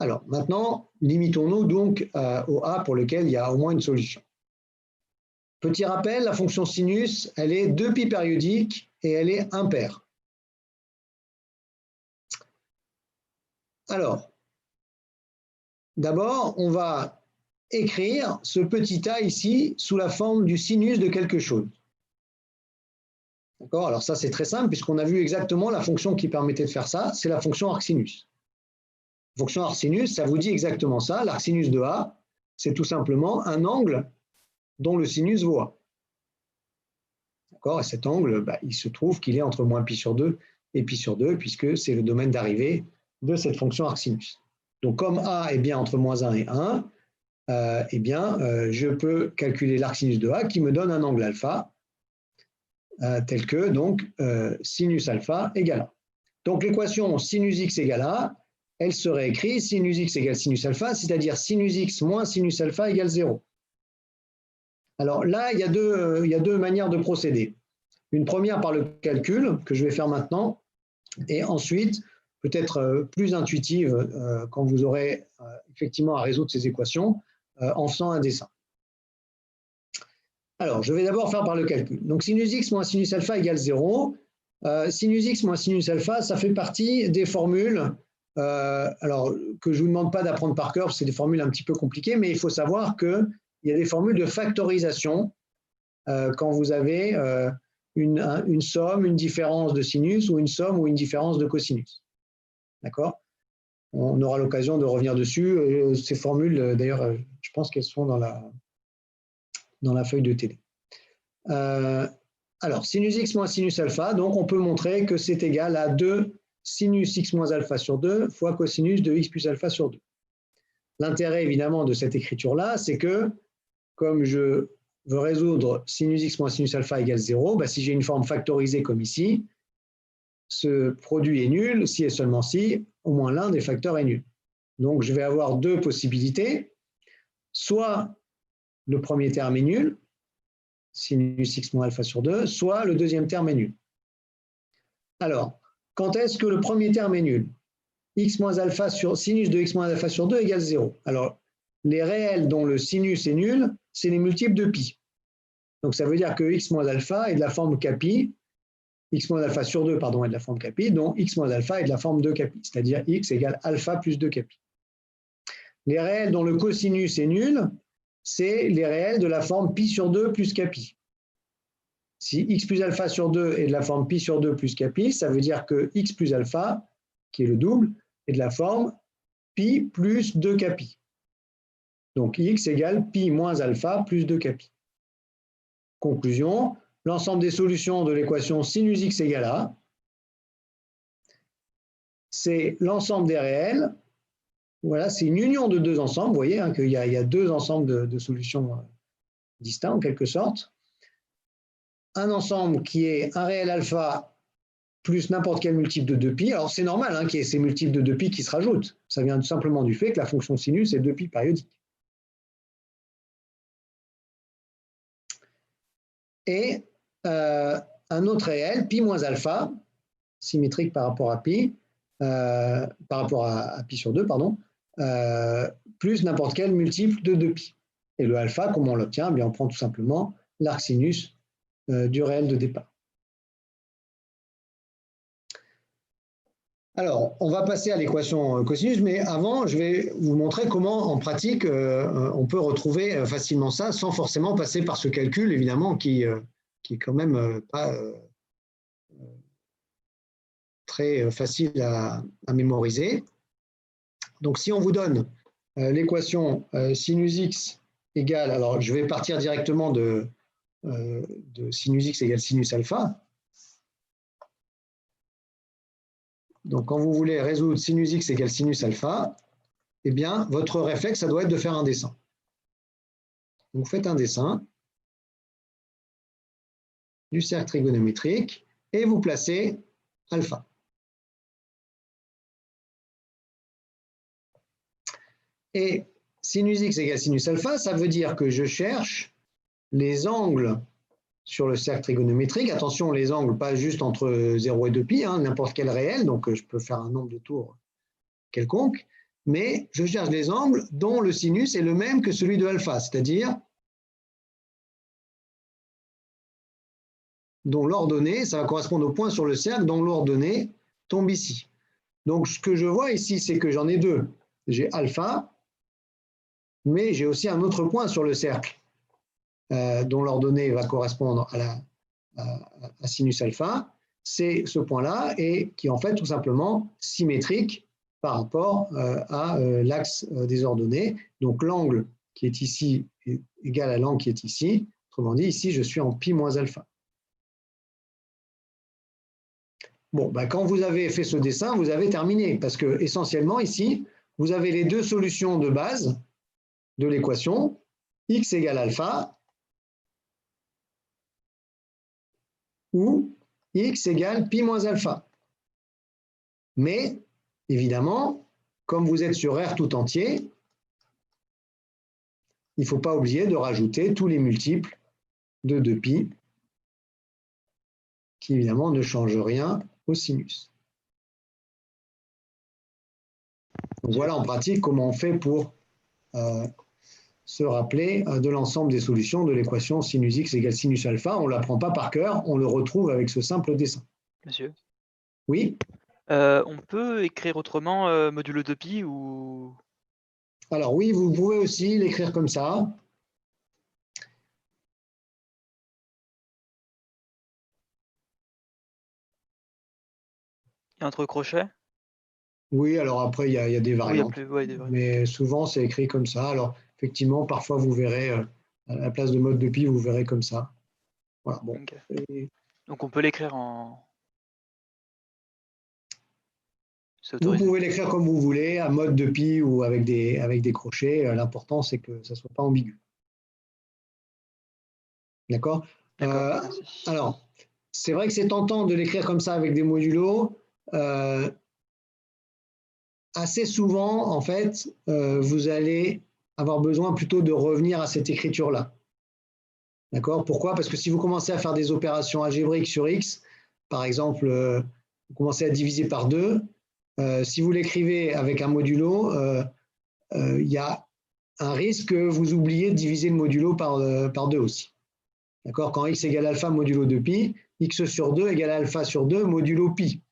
Alors, maintenant, limitons-nous donc au a pour lequel il y a au moins une solution. Petit rappel, la fonction sinus, elle est 2π périodique et elle est impaire. Alors, d'abord, on va écrire ce petit a ici sous la forme du sinus de quelque chose. D'accord? Alors ça, c'est très simple puisqu'on a vu exactement la fonction qui permettait de faire ça, c'est la fonction arcsinus. La fonction arcsinus, ça vous dit exactement ça. L'arcsinus de A, c'est tout simplement un angle dont le sinus vaut A. D'accord? Et cet angle, il se trouve qu'il est entre moins pi sur 2 et pi sur 2 puisque c'est le domaine d'arrivée de cette fonction arcsinus. Donc comme A est bien entre moins 1 et 1, je peux calculer l'arcsinus de A qui me donne un angle alpha tel que donc sinus alpha égale A. Donc l'équation sinus x égale A, elle serait écrite sinus x égale sinus alpha, c'est-à-dire sinus x moins sinus alpha égale 0. Alors là, il y a deux manières de procéder. Une première par le calcul, que je vais faire maintenant, et ensuite, peut-être plus intuitive quand vous aurez effectivement à résoudre ces équations, en faisant un dessin. Alors, je vais d'abord faire par le calcul. Donc, sinus x moins sinus alpha égale 0. Sinus x moins sinus alpha, ça fait partie des formules alors, que je ne vous demande pas d'apprendre par cœur, c'est des formules un petit peu compliquées, mais il faut savoir qu'il y a des formules de factorisation quand vous avez une somme, une différence de sinus ou une somme ou une différence de cosinus. D'accord? on aura l'occasion de revenir dessus. Ces formules, d'ailleurs, je pense qu'elles sont dans la feuille de télé. Alors, sinus x moins sinus alpha, donc on peut montrer que c'est égal à 2 sinus x moins alpha sur 2 fois cosinus de x plus alpha sur 2. L'intérêt, évidemment, de cette écriture-là, c'est que, comme je veux résoudre sinus x moins sinus alpha égale 0, bah, si j'ai une forme factorisée comme ici, ce produit est nul si et seulement si au moins l'un des facteurs est nul. Donc, je vais avoir deux possibilités. Soit le premier terme est nul, sinus x moins alpha sur 2, soit le deuxième terme est nul. Alors, quand est-ce que le premier terme est nul? X moins alpha sur sinus de x moins alpha sur 2 égale 0. Alors, les réels dont le sinus est nul, c'est les multiples de pi. Donc, ça veut dire que x moins alpha est de la forme capi, x moins alpha sur 2, pardon, est de la forme capi, dont x moins alpha est de la forme 2 capi, c'est-à-dire x égale alpha plus 2 capi. Les réels dont le cosinus est nul, c'est les réels de la forme pi sur 2 plus capi. Si x plus alpha sur 2 est de la forme pi sur 2 plus capi, ça veut dire que x plus alpha, qui est le double, est de la forme pi plus 2 capi. Donc x égale pi moins alpha plus 2 capi. Conclusion, l'ensemble des solutions de l'équation sinus x égale a, c'est l'ensemble des réels. Voilà, c'est une union de deux ensembles. Vous voyez hein, qu'il y a deux ensembles de solutions distincts en quelque sorte. Un ensemble qui est un réel alpha plus n'importe quel multiple de 2π. Alors c'est normal hein, qu'il y ait ces multiples de 2π qui se rajoutent. Ça vient tout simplement du fait que la fonction sinus est 2π périodique. Et un autre réel, pi moins alpha, symétrique par rapport à pi, par rapport à pi sur 2, pardon, plus n'importe quel multiple de 2π. Et le alpha, comment on l'obtient? On prend tout simplement l'arc sinus du réel de départ. Alors, on va passer à l'équation cosinus, mais avant, je vais vous montrer comment, en pratique, on peut retrouver facilement ça sans forcément passer par ce calcul, évidemment, qui est quand même pas très facile à mémoriser. Donc, si on vous donne l'équation sinus x égale, alors je vais partir directement de sinus x égale sinus alpha. Donc, quand vous voulez résoudre sinus x égale sinus alpha, eh bien, votre réflexe, ça doit être de faire un dessin. Donc, vous faites un dessin du cercle trigonométrique et vous placez alpha. Et sinus x égale sinus alpha, ça veut dire que je cherche les angles sur le cercle trigonométrique. Attention, les angles, pas juste entre 0 et 2π, hein, n'importe quel réel, donc je peux faire un nombre de tours quelconque, mais je cherche les angles dont le sinus est le même que celui de alpha, c'est-à-dire dont l'ordonnée, ça va correspondre au point sur le cercle dont l'ordonnée tombe ici. Donc ce que je vois ici, c'est que j'en ai deux. J'ai alpha, mais j'ai aussi un autre point sur le cercle dont l'ordonnée va correspondre à sinus alpha. C'est ce point-là et qui est en fait tout simplement symétrique par rapport à l'axe des ordonnées. Donc l'angle qui est ici est égal à l'angle qui est ici. Autrement dit, ici, je suis en pi moins alpha. Bon, ben, quand vous avez fait ce dessin, vous avez terminé, parce que essentiellement, ici, vous avez les deux solutions de base de l'équation, x égale alpha, ou x égale pi moins alpha. Mais, évidemment, comme vous êtes sur R tout entier, il ne faut pas oublier de rajouter tous les multiples de 2π, qui évidemment ne changent rien au sinus. Donc, voilà en pratique comment on fait pour se rappeler de l'ensemble des solutions de l'équation sinus x égale sinus alpha. On ne l'apprend pas par cœur, on le retrouve avec ce simple dessin. Monsieur, Oui? on peut écrire autrement modulo 2π ou... Alors oui, vous pouvez aussi l'écrire comme ça. Et entre crochets? Oui, alors après, il y a des Oui, il y a variantes. plus, ouais, des variantes. Mais souvent, c'est écrit comme ça. Alors, effectivement, parfois, vous verrez, à la place de mode de pi, vous verrez comme ça. Voilà, bon. Ok. Et Donc on peut l'écrire en. C'est vous autorisé. pouvez l'écrire comme vous voulez, à mode de pi ou avec des crochets. L'important, c'est que ça ne soit pas ambigu. D'accord? D'accord, merci. Alors, c'est vrai que c'est tentant de l'écrire comme ça avec des modulos. Assez souvent, en fait, vous allez avoir besoin plutôt de revenir à cette écriture-là. D'accord? Pourquoi? Parce que si vous commencez à faire des opérations algébriques sur X, par exemple, vous commencez à diviser par 2, si vous l'écrivez avec un modulo, il y a un risque que vous oubliez de diviser le modulo par 2 aussi. D'accord? Quand x égale alpha modulo de pi, x sur 2 égale alpha sur 2 modulo pi.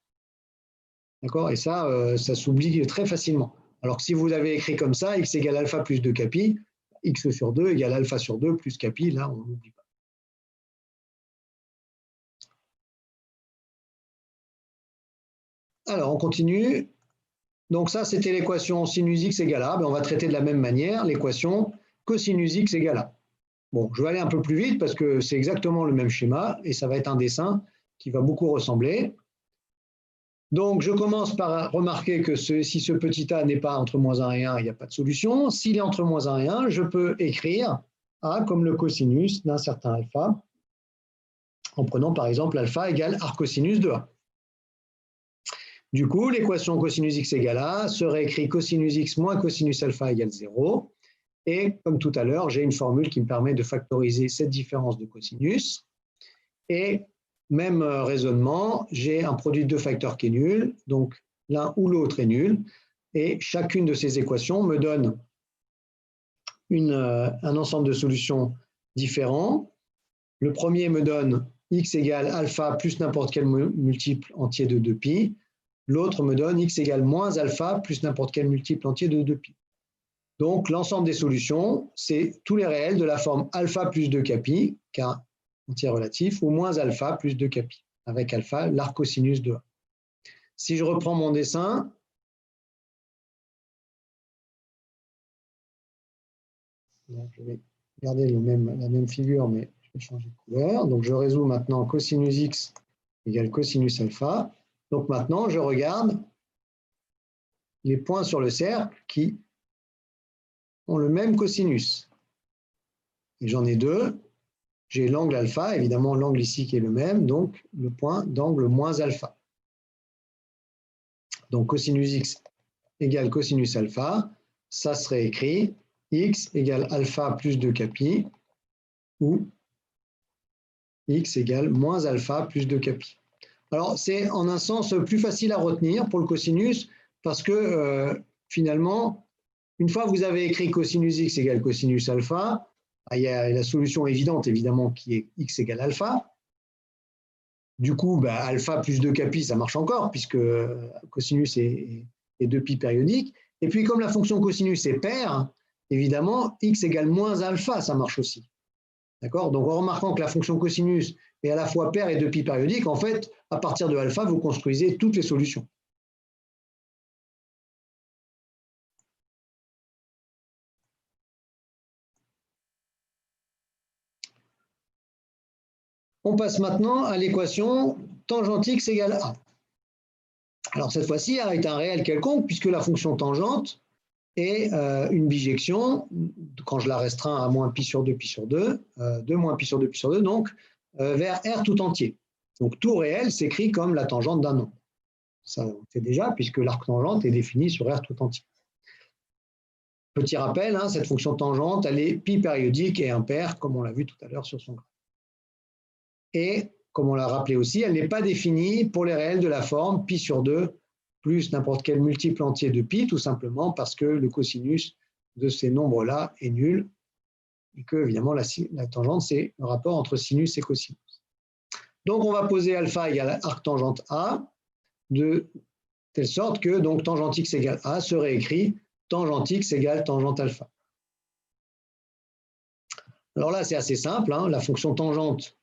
D'accord? Et ça, ça s'oublie très facilement. Alors que si vous avez écrit comme ça, x égale alpha plus 2 capi, x sur 2 égale alpha sur 2 plus capi, là, on n'oublie pas. Alors, on continue. Donc ça, c'était l'équation sinus x égale a. On va traiter de la même manière l'équation cosinus x égale a. Bon, je vais aller un peu plus vite parce que c'est exactement le même schéma et ça va être un dessin qui va beaucoup ressembler. Donc, je commence par remarquer que si ce petit a n'est pas entre moins 1 et 1, il n'y a pas de solution. S'il est entre moins 1 et 1, je peux écrire a comme le cosinus d'un certain alpha en prenant par exemple alpha égale arccosinus de a. Du coup, l'équation cosinus x égale a serait écrit cosinus x moins cosinus alpha égale 0. Et comme tout à l'heure, j'ai une formule qui me permet de factoriser cette différence de cosinus. Et même raisonnement, j'ai un produit de deux facteurs qui est nul, donc l'un ou l'autre est nul. Et chacune de ces équations me donne un ensemble de solutions différents. Le premier me donne x égale alpha plus n'importe quel multiple entier de 2pi. L'autre me donne x égale moins alpha plus n'importe quel multiple entier de 2pi. Donc, l'ensemble des solutions, c'est tous les réels de la forme alpha plus 2 capi, car entier relatif, ou moins alpha plus 2 capi, avec alpha l'arccosinus de a. Si je reprends mon dessin, donc je vais garder la même figure, mais je vais changer de couleur. Donc, je résous maintenant cosinus x égale cosinus alpha. Donc, maintenant, je regarde les points sur le cercle qui ont le même cosinus. Et j'en ai deux. J'ai l'angle alpha, évidemment l'angle ici qui est le même, donc le point d'angle moins alpha. Donc cosinus x égale cosinus alpha, ça serait écrit x égale alpha plus 2 capi ou x égale moins alpha plus 2 capi. Alors c'est en un sens plus facile à retenir pour le cosinus parce que finalement, une fois que vous avez écrit cosinus x égale cosinus alpha, il y a la solution évidente évidemment qui est x égale alpha. Du coup, alpha plus 2 capi, ça marche encore, puisque cosinus est 2pi périodique. Et puis, comme la fonction cosinus est paire, évidemment, x égale moins alpha, ça marche aussi. D'accord? Donc, en remarquant que la fonction cosinus est à la fois paire et 2pi périodique, en fait, à partir de alpha, vous construisez toutes les solutions. On passe maintenant à l'équation tangente x égale a. Alors cette fois-ci, a est un réel quelconque puisque la fonction tangente est une bijection, quand je la restreins à moins pi sur 2 pi sur 2, de moins pi sur 2 pi sur 2, donc vers R tout entier. Donc tout réel s'écrit comme la tangente d'un nombre. Ça on fait déjà puisque l'arc tangente est défini sur R tout entier. Petit rappel, cette fonction tangente, elle est pi périodique et impaire, comme on l'a vu tout à l'heure sur son graphe. Et, comme on l'a rappelé aussi, elle n'est pas définie pour les réels de la forme pi sur 2 plus n'importe quel multiple entier de pi, tout simplement parce que le cosinus de ces nombres-là est nul et que, évidemment, la tangente, c'est le rapport entre sinus et cosinus. Donc, on va poser alpha égale arc tangente A, de telle sorte que donc, tangente x égale A serait écrit tangente x égale tangente alpha. Alors là, c'est assez simple, la fonction tangente,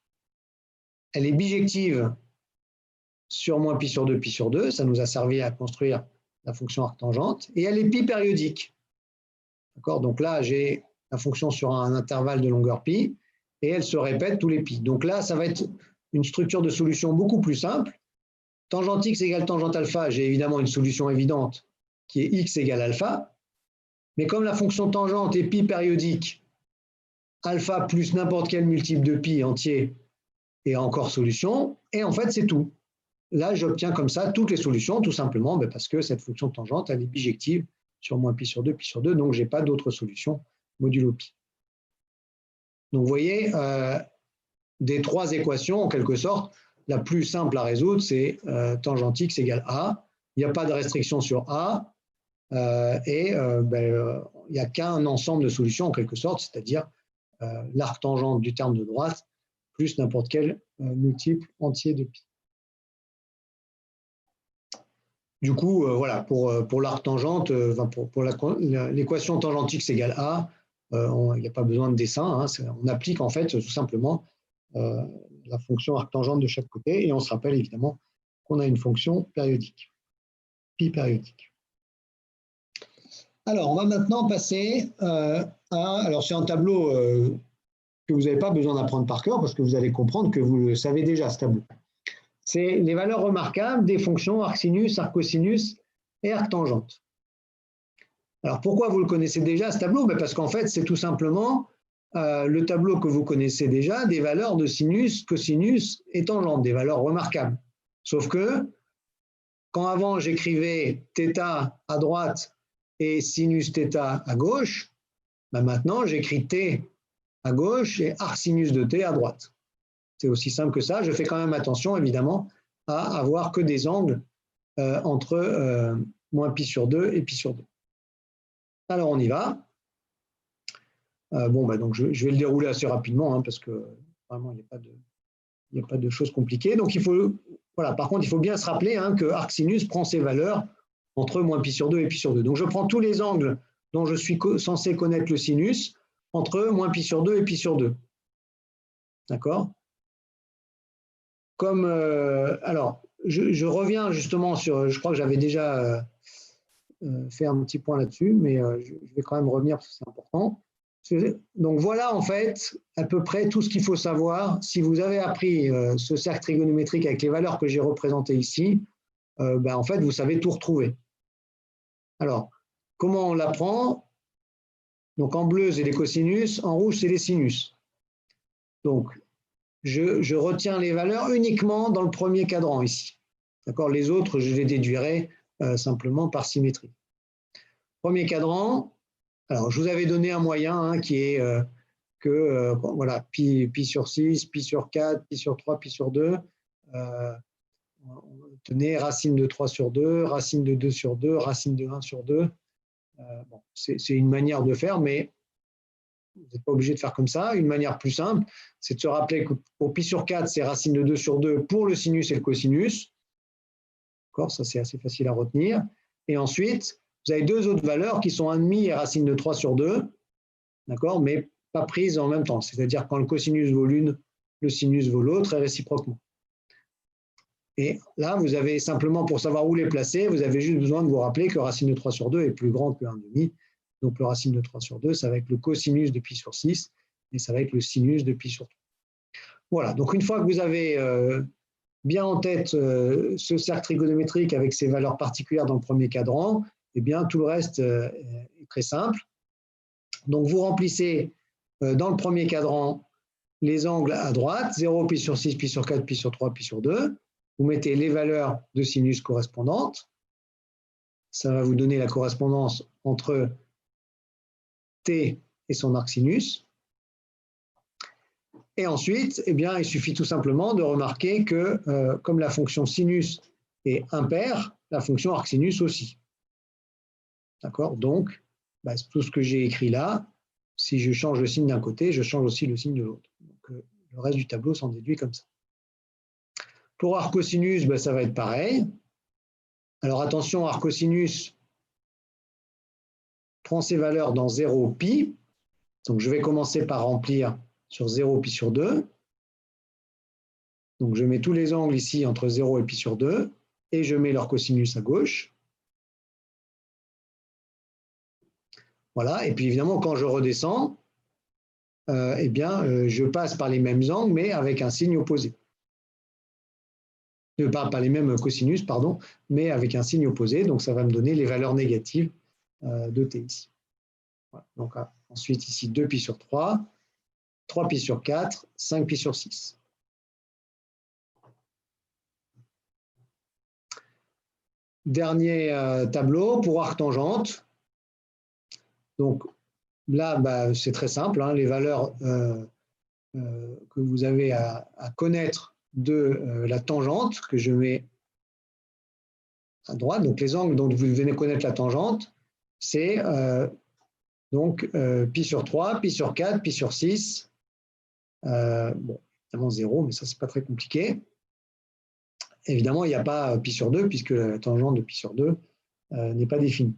elle est bijective sur moins pi sur 2 pi sur 2. Ça nous a servi à construire la fonction arctangente, et elle est pi périodique. D'accord? Donc là, j'ai la fonction sur un intervalle de longueur pi, et elle se répète tous les pi. Donc là, ça va être une structure de solution beaucoup plus simple. Tangente x égale tangente alpha, j'ai évidemment une solution évidente qui est x égale alpha, mais comme la fonction tangente est pi périodique, alpha plus n'importe quel multiple de pi entier est encore solution, et en fait, c'est tout. Là, j'obtiens comme ça toutes les solutions, tout simplement parce que cette fonction tangente, elle est bijective sur moins pi sur 2, donc je n'ai pas d'autre solution modulo pi. Donc, vous voyez, des trois équations, en quelque sorte, la plus simple à résoudre, c'est tangente x égale a. Il n'y a pas de restriction sur a, il n'y a qu'un ensemble de solutions, en quelque sorte, c'est-à-dire l'arc tangente du terme de droite plus n'importe quel multiple entier de pi. Du coup, voilà, pour l'arc tangente, pour l'équation tangente x égale a, il n'y a pas besoin de dessin, hein, on applique en fait tout simplement la fonction arc tangente de chaque côté, et on se rappelle évidemment qu'on a une fonction périodique, pi périodique. Alors, on va maintenant passer alors c'est un tableau que vous n'avez pas besoin d'apprendre par cœur, parce que vous allez comprendre que vous le savez déjà, ce tableau. C'est les valeurs remarquables des fonctions arcsinus, arccosinus et arctangente. Alors, pourquoi vous le connaissez déjà, ce tableau? Parce qu'en fait, c'est tout simplement le tableau que vous connaissez déjà des valeurs de sinus, cosinus et tangente, des valeurs remarquables. Sauf que, quand avant j'écrivais θ à droite et sinus θ à gauche, maintenant j'écris t à gauche et arcsinus de t à droite. C'est aussi simple que ça. Je fais quand même attention, évidemment, à avoir que des angles entre moins pi sur 2 et pi sur 2. Alors, on y va. Donc je vais le dérouler assez rapidement, hein, parce que vraiment, il n'y a pas de choses compliquées. Donc, par contre, il faut bien se rappeler que arcsinus prend ses valeurs entre moins pi sur 2 et pi sur 2. Donc, je prends tous les angles dont je suis censé connaître le sinus entre moins pi sur 2 et pi sur 2. D'accord? Comme, alors, je reviens justement sur, je crois que j'avais déjà fait un petit point là-dessus, mais je vais quand même revenir parce que c'est important. Donc voilà en fait à peu près tout ce qu'il faut savoir. Si vous avez appris ce cercle trigonométrique avec les valeurs que j'ai représentées ici, en fait vous savez tout retrouver. Alors, comment on l'apprend? Donc en bleu c'est les cosinus, en rouge c'est les sinus. Donc je retiens les valeurs uniquement dans le premier cadran ici. D'accord? Les autres, je les déduirai simplement par symétrie. Premier cadran, alors je vous avais donné un moyen qui est voilà, pi sur 6, pi sur 4, pi sur 3, pi sur 2. Tenez racine de 3 sur 2, racine de 2 sur 2, racine de 1 sur 2. C'est une manière de faire, mais vous n'êtes pas obligé de faire comme ça. Une manière plus simple, c'est de se rappeler que pour pi sur 4, c'est racine de 2 sur 2 pour le sinus et le cosinus. Ça, c'est assez facile à retenir. Et ensuite, vous avez deux autres valeurs qui sont 1,5 et racine de 3 sur 2, mais pas prises en même temps. C'est-à-dire quand le cosinus vaut l'une, le sinus vaut l'autre et réciproquement. Et là, vous avez simplement, pour savoir où les placer, vous avez juste besoin de vous rappeler que racine de 3 sur 2 est plus grand que 1,5. Donc, le racine de 3 sur 2, ça va être le cosinus de pi sur 6 et ça va être le sinus de pi sur 3. Voilà, donc une fois que vous avez bien en tête ce cercle trigonométrique avec ses valeurs particulières dans le premier cadran, eh bien, tout le reste est très simple. Donc, vous remplissez dans le premier cadran les angles à droite, 0, pi sur 6, pi sur 4, pi sur 3, pi sur 2. Vous mettez les valeurs de sinus correspondantes. Ça va vous donner la correspondance entre t et son arc sinus. Et ensuite, eh bien, il suffit tout simplement de remarquer que comme la fonction sinus est impaire, la fonction arc sinus aussi. D'accord? Donc, tout ce que j'ai écrit là, si je change le signe d'un côté, je change aussi le signe de l'autre. Donc, le reste du tableau s'en déduit comme ça. Pour arc-cosinus, ça va être pareil. Alors attention, arc-cosinus prend ses valeurs dans 0 pi. Donc je vais commencer par remplir sur 0 pi sur 2. Donc je mets tous les angles ici entre 0 et pi sur 2 et je mets leur cosinus à gauche. Voilà, et puis évidemment, quand je redescends, eh bien, je passe par les mêmes angles, mais avec un signe opposé. Pas les mêmes cosinus, pardon, mais avec un signe opposé, donc ça va me donner les valeurs négatives de t ici. Voilà. Donc ensuite, ici, 2π sur 3, 3π sur 4, 5π sur 6. Dernier tableau pour arctangente. Donc là, bah, c'est très simple, hein, les valeurs que vous avez à connaître de la tangente, que je mets à droite. Donc les angles dont vous venez connaître la tangente, c'est donc π sur 3, π sur 4, π sur 6. Bon, évidemment 0, mais ça, c'est pas très compliqué. Évidemment, il n'y a pas π sur 2, puisque la tangente de π sur 2 n'est pas définie.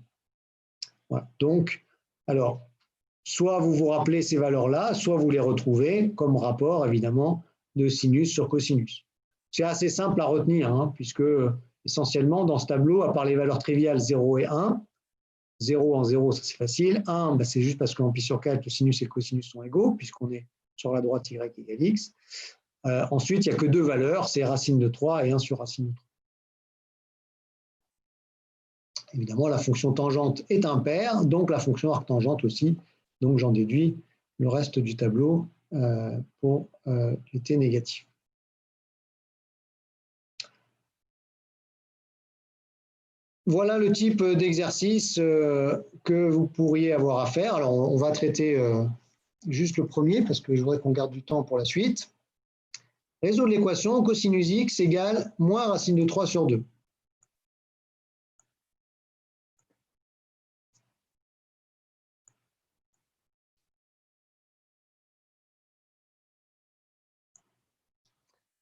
Voilà. Donc, alors, soit vous vous rappelez ces valeurs-là, soit vous les retrouvez comme rapport, évidemment, de sinus sur cosinus. C'est assez simple à retenir, hein, puisque essentiellement, dans ce tableau, à part les valeurs triviales 0 et 1, 0 en 0, ça c'est facile. 1, bah, c'est juste parce qu'en π sur 4, le sinus et le cosinus sont égaux, puisqu'on est sur la droite y égale x. Ensuite, il n'y a que deux valeurs, c'est racine de 3 et 1 sur racine de 3. Évidemment, la fonction tangente est impaire, donc la fonction arctangente aussi. Donc j'en déduis le reste du tableau pour les t négatifs. Voilà le type d'exercice que vous pourriez avoir à faire. Alors on va traiter juste le premier parce que je voudrais qu'on garde du temps pour la suite. Résoudre l'équation cosinus x égale moins racine de 3 sur 2.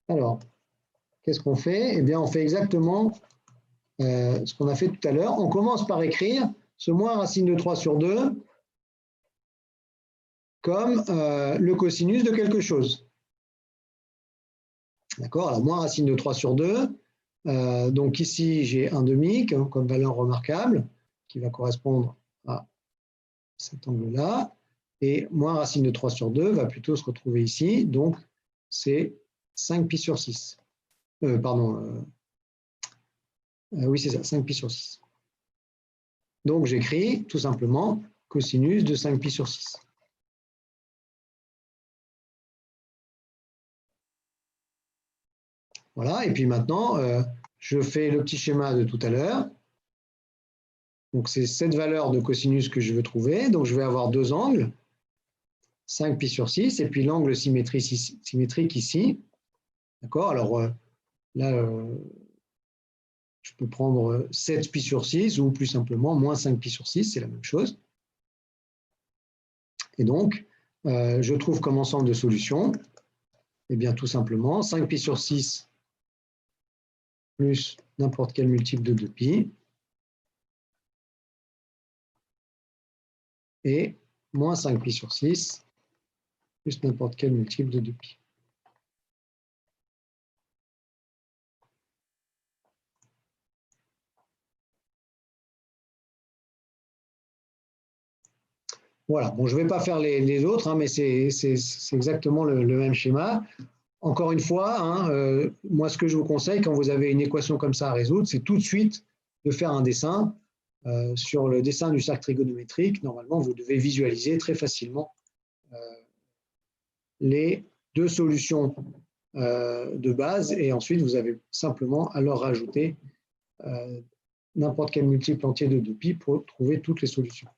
Alors, qu'est-ce qu'on fait? Eh bien, on fait exactement ce qu'on a fait tout à l'heure. On commence par écrire ce moins racine de 3 sur 2 comme le cosinus de quelque chose. D'accord? Alors, moins racine de 3 sur 2. Donc ici, j'ai 1/2 comme valeur remarquable qui va correspondre à cet angle-là. Et moins racine de 3 sur 2 va plutôt se retrouver ici. Donc, c'est 5π sur 6. Oui, c'est ça, 5π sur 6. Donc, j'écris tout simplement cosinus de 5π sur 6. Voilà, et puis maintenant, je fais le petit schéma de tout à l'heure. Donc, c'est cette valeur de cosinus que je veux trouver. Donc, je vais avoir deux angles, 5π sur 6, et puis l'angle symétrique ici. D'accord? Alors, là, je peux prendre 7π sur 6 ou plus simplement moins 5π sur 6, c'est la même chose. Et donc, je trouve comme ensemble de solutions, eh bien, tout simplement, 5π sur 6 plus n'importe quel multiple de 2π et moins 5π sur 6 plus n'importe quel multiple de 2π. Voilà, bon, je ne vais pas faire les autres, hein, mais c'est exactement le même schéma. Encore une fois, hein, moi, ce que je vous conseille quand vous avez une équation comme ça à résoudre, c'est tout de suite de faire un dessin. Sur le dessin du cercle trigonométrique, normalement, vous devez visualiser très facilement les deux solutions de base et ensuite, vous avez simplement à leur rajouter n'importe quel multiple entier de 2π pour trouver toutes les solutions.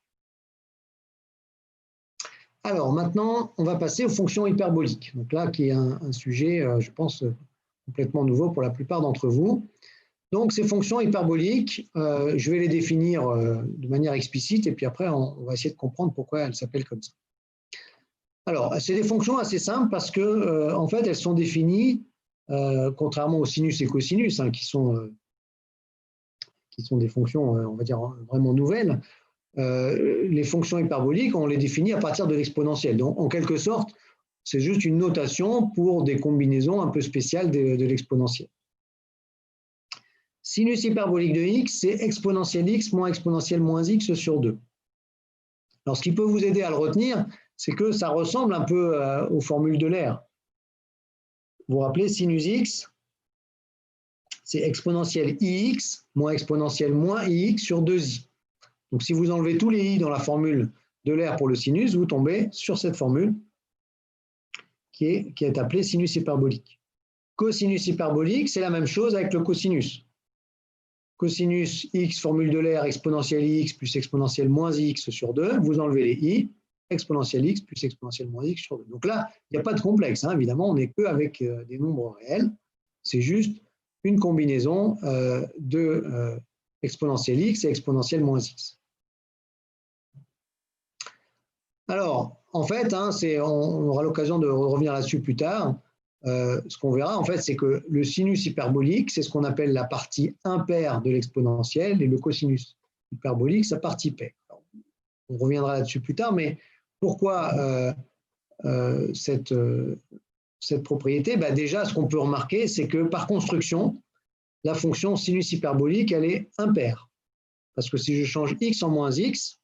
Alors maintenant, on va passer aux fonctions hyperboliques. Donc là, qui est un sujet, je pense, complètement nouveau pour la plupart d'entre vous. Donc ces fonctions hyperboliques, je vais les définir de manière explicite et puis après, on va essayer de comprendre pourquoi elles s'appellent comme ça. Alors, c'est des fonctions assez simples parce que, en fait, elles sont définies, contrairement aux sinus et cosinus, hein, qui sont des fonctions, on va dire, vraiment nouvelles. Les fonctions hyperboliques, on les définit à partir de l'exponentielle. Donc, en quelque sorte, c'est juste une notation pour des combinaisons un peu spéciales de l'exponentielle. Sinus hyperbolique de x, c'est exponentielle x moins exponentielle moins x sur 2. Alors, ce qui peut vous aider à le retenir, c'est que ça ressemble un peu aux formules de l'air. Vous vous rappelez, sinus x, c'est exponentielle ix moins exponentielle moins ix sur 2i. Donc, si vous enlevez tous les i dans la formule de l'air pour le sinus, vous tombez sur cette formule qui est appelée sinus hyperbolique. Cosinus hyperbolique, c'est la même chose avec le cosinus. Cosinus x, formule de l'air, exponentielle x plus exponentielle moins x sur 2, vous enlevez les i, exponentielle x plus exponentielle moins x sur 2. Donc là, il n'y a pas de complexe, hein, évidemment, on n'est qu'avec des nombres réels, c'est juste une combinaison de exponentielle x et exponentielle moins x. Alors, en fait, hein, on aura l'occasion de revenir là-dessus plus tard. Ce qu'on verra, en fait, c'est que le sinus hyperbolique, c'est ce qu'on appelle la partie impaire de l'exponentielle, et le cosinus hyperbolique, sa partie paire. Alors, on reviendra là-dessus plus tard, mais pourquoi cette propriété? Déjà, ce qu'on peut remarquer, c'est que par construction, la fonction sinus hyperbolique, elle est impaire. Parce que si je change x en moins x,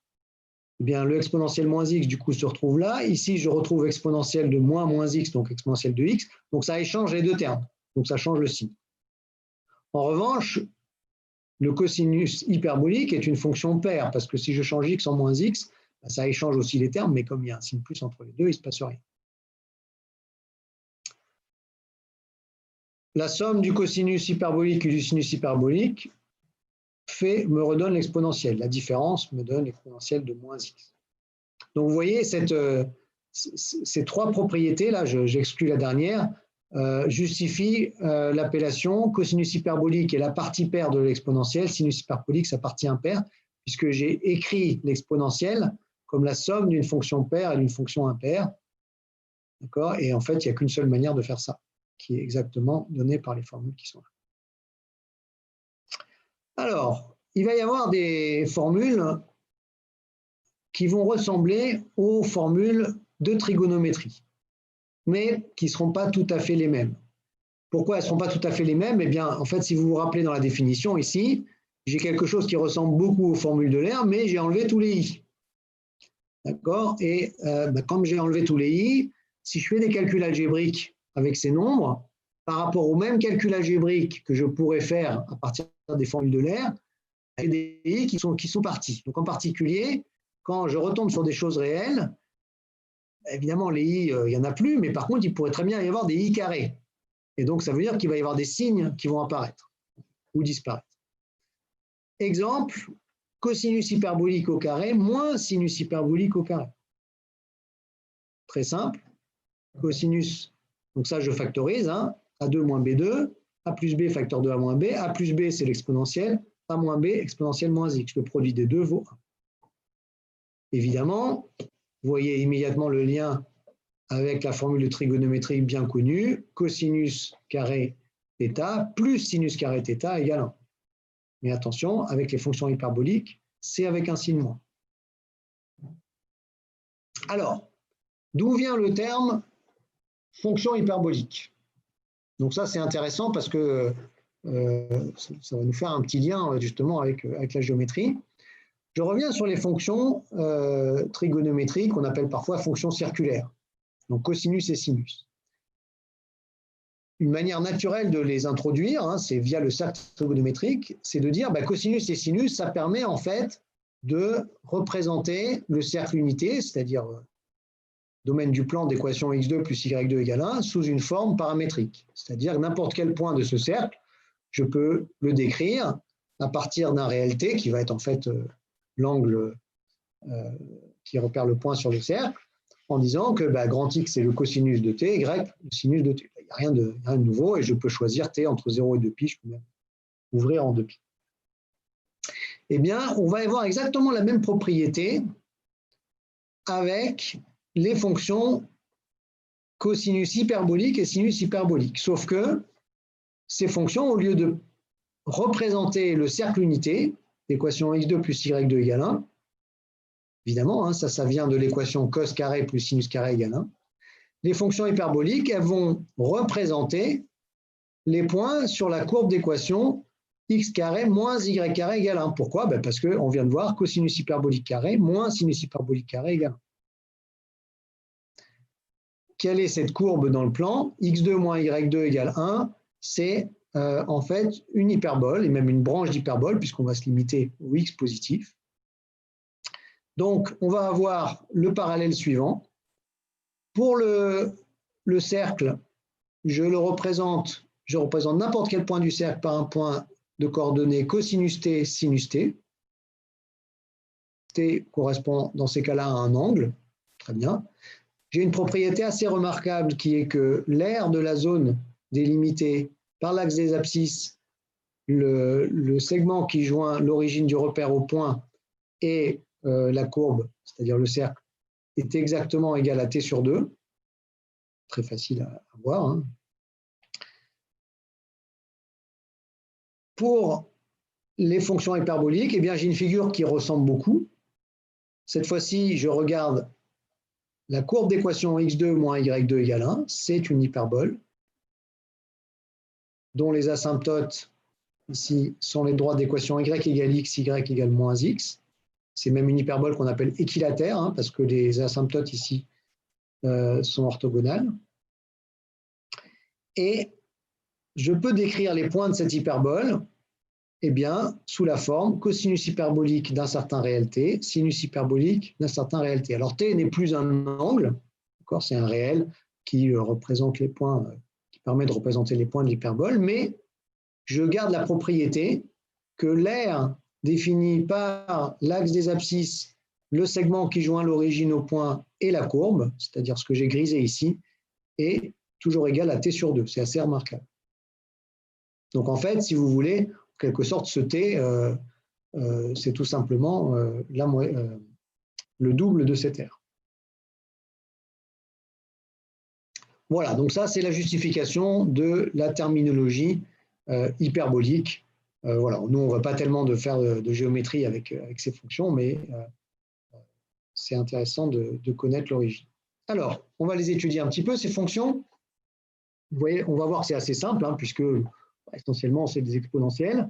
eh bien, le exponentiel moins x, du coup, se retrouve là. Ici, je retrouve exponentiel de moins x, donc exponentiel de x. Donc, ça échange les deux termes. Donc, ça change le signe. En revanche, le cosinus hyperbolique est une fonction paire, parce que si je change x en moins x, ça échange aussi les termes, mais comme il y a un signe plus entre les deux, il ne se passe rien. La somme du cosinus hyperbolique et du sinus hyperbolique me redonne l'exponentielle. La différence me donne l'exponentielle de moins x. Donc, vous voyez, ces trois propriétés-là, j'exclus la dernière, justifient l'appellation cosinus hyperbolique est la partie paire de l'exponentielle, sinus hyperbolique sa partie impaire, puisque j'ai écrit l'exponentielle comme la somme d'une fonction paire et d'une fonction impaire. D'accord? Et en fait, il n'y a qu'une seule manière de faire ça, qui est exactement donnée par les formules qui sont là. Alors, il va y avoir des formules qui vont ressembler aux formules de trigonométrie, mais qui ne seront pas tout à fait les mêmes. Pourquoi elles ne seront pas tout à fait les mêmes? Eh bien, en fait, si vous vous rappelez dans la définition ici, j'ai quelque chose qui ressemble beaucoup aux formules de l'air, mais j'ai enlevé tous les i. D'accord? Et comme j'ai enlevé tous les i, si je fais des calculs algébriques avec ces nombres, par rapport au même calcul algébrique que je pourrais faire à partir des formules de l'air, il y a des i qui sont partis. Donc en particulier, quand je retombe sur des choses réelles, évidemment les i, il n'y en a plus, mais par contre, il pourrait très bien y avoir des i carrés. Et donc ça veut dire qu'il va y avoir des signes qui vont apparaître ou disparaître. Exemple, cosinus hyperbolique au carré moins sinus hyperbolique au carré. Très simple. Cosinus, donc ça je factorise, hein, A2 moins B2, A plus B facteur de A moins B, A plus B c'est l'exponentielle, A moins B exponentielle moins x. Le produit des deux vaut 1. Évidemment, vous voyez immédiatement le lien avec la formule de trigonométrie bien connue, cosinus carré θ plus sinus carré θ égale 1. Mais attention, avec les fonctions hyperboliques, c'est avec un signe moins. Alors, d'où vient le terme fonction hyperbolique? Donc ça, c'est intéressant parce que ça va nous faire un petit lien justement avec la géométrie. Je reviens sur les fonctions trigonométriques qu'on appelle parfois fonctions circulaires, donc cosinus et sinus. Une manière naturelle de les introduire, hein, c'est via le cercle trigonométrique, c'est de dire cosinus et sinus, ça permet en fait de représenter le cercle unité, c'est-à-dire domaine du plan d'équation x2 plus y2 égale 1, sous une forme paramétrique. C'est-à-dire n'importe quel point de ce cercle, je peux le décrire à partir d'un réel t qui va être en fait l'angle qui repère le point sur le cercle, en disant que grand X c'est le cosinus de t, y le sinus de t. Il n'y a rien de nouveau et je peux choisir t entre 0 et 2π, je peux même ouvrir en 2π. Eh bien, on va avoir exactement la même propriété avec les fonctions cosinus hyperbolique et sinus hyperbolique. Sauf que ces fonctions, au lieu de représenter le cercle unité, l'équation x2 plus y2 égale 1, évidemment, hein, ça vient de l'équation cos carré plus sinus carré égale 1, les fonctions hyperboliques, elles vont représenter les points sur la courbe d'équation x carré moins y carré égale 1. Pourquoi? Ben parce qu'on vient de voir cosinus hyperbolique carré moins sinus hyperbolique carré égale 1. Quelle est cette courbe dans le plan? x2 moins y2 égale 1, c'est en fait une hyperbole, et même une branche d'hyperbole, puisqu'on va se limiter au x positif. Donc, on va avoir le parallèle suivant. Pour le cercle, je représente n'importe quel point du cercle par un point de coordonnées cosinus t, sinus t. T correspond dans ces cas-là à un angle. Très bien. J'ai une propriété assez remarquable qui est que l'aire de la zone délimitée par l'axe des abscisses, le segment qui joint l'origine du repère au point et la courbe, c'est-à-dire le cercle, est exactement égal à t sur 2. Très facile à voir. Hein. Pour les fonctions hyperboliques, eh bien, j'ai une figure qui ressemble beaucoup. Cette fois-ci, je regarde la courbe d'équation x2 moins y2 égale 1. C'est une hyperbole dont les asymptotes ici sont les droites d'équation y égale x, y égale moins x. C'est même une hyperbole qu'on appelle équilatère, hein, parce que les asymptotes ici sont orthogonales. Et je peux décrire les points de cette hyperbole sous la forme cosinus hyperbolique d'un certain réel t, sinus hyperbolique d'un certain réel t. Alors t n'est plus un angle, c'est un réel qui représente les points, qui permet de représenter les points de l'hyperbole, mais je garde la propriété que l'aire définie par l'axe des abscisses, le segment qui joint l'origine au point et la courbe, c'est-à-dire ce que j'ai grisé ici, est toujours égal à t sur 2. C'est assez remarquable. Donc en fait, si vous voulez, en quelque sorte, ce t, c'est tout simplement le double de cette aire. Voilà, donc ça, c'est la justification de la terminologie hyperbolique. Voilà, nous, on ne va pas tellement faire de géométrie avec ces fonctions, mais c'est intéressant de connaître l'origine. Alors, on va les étudier un petit peu, ces fonctions. Vous voyez, on va voir que c'est assez simple, hein, puisque essentiellement, c'est des exponentielles.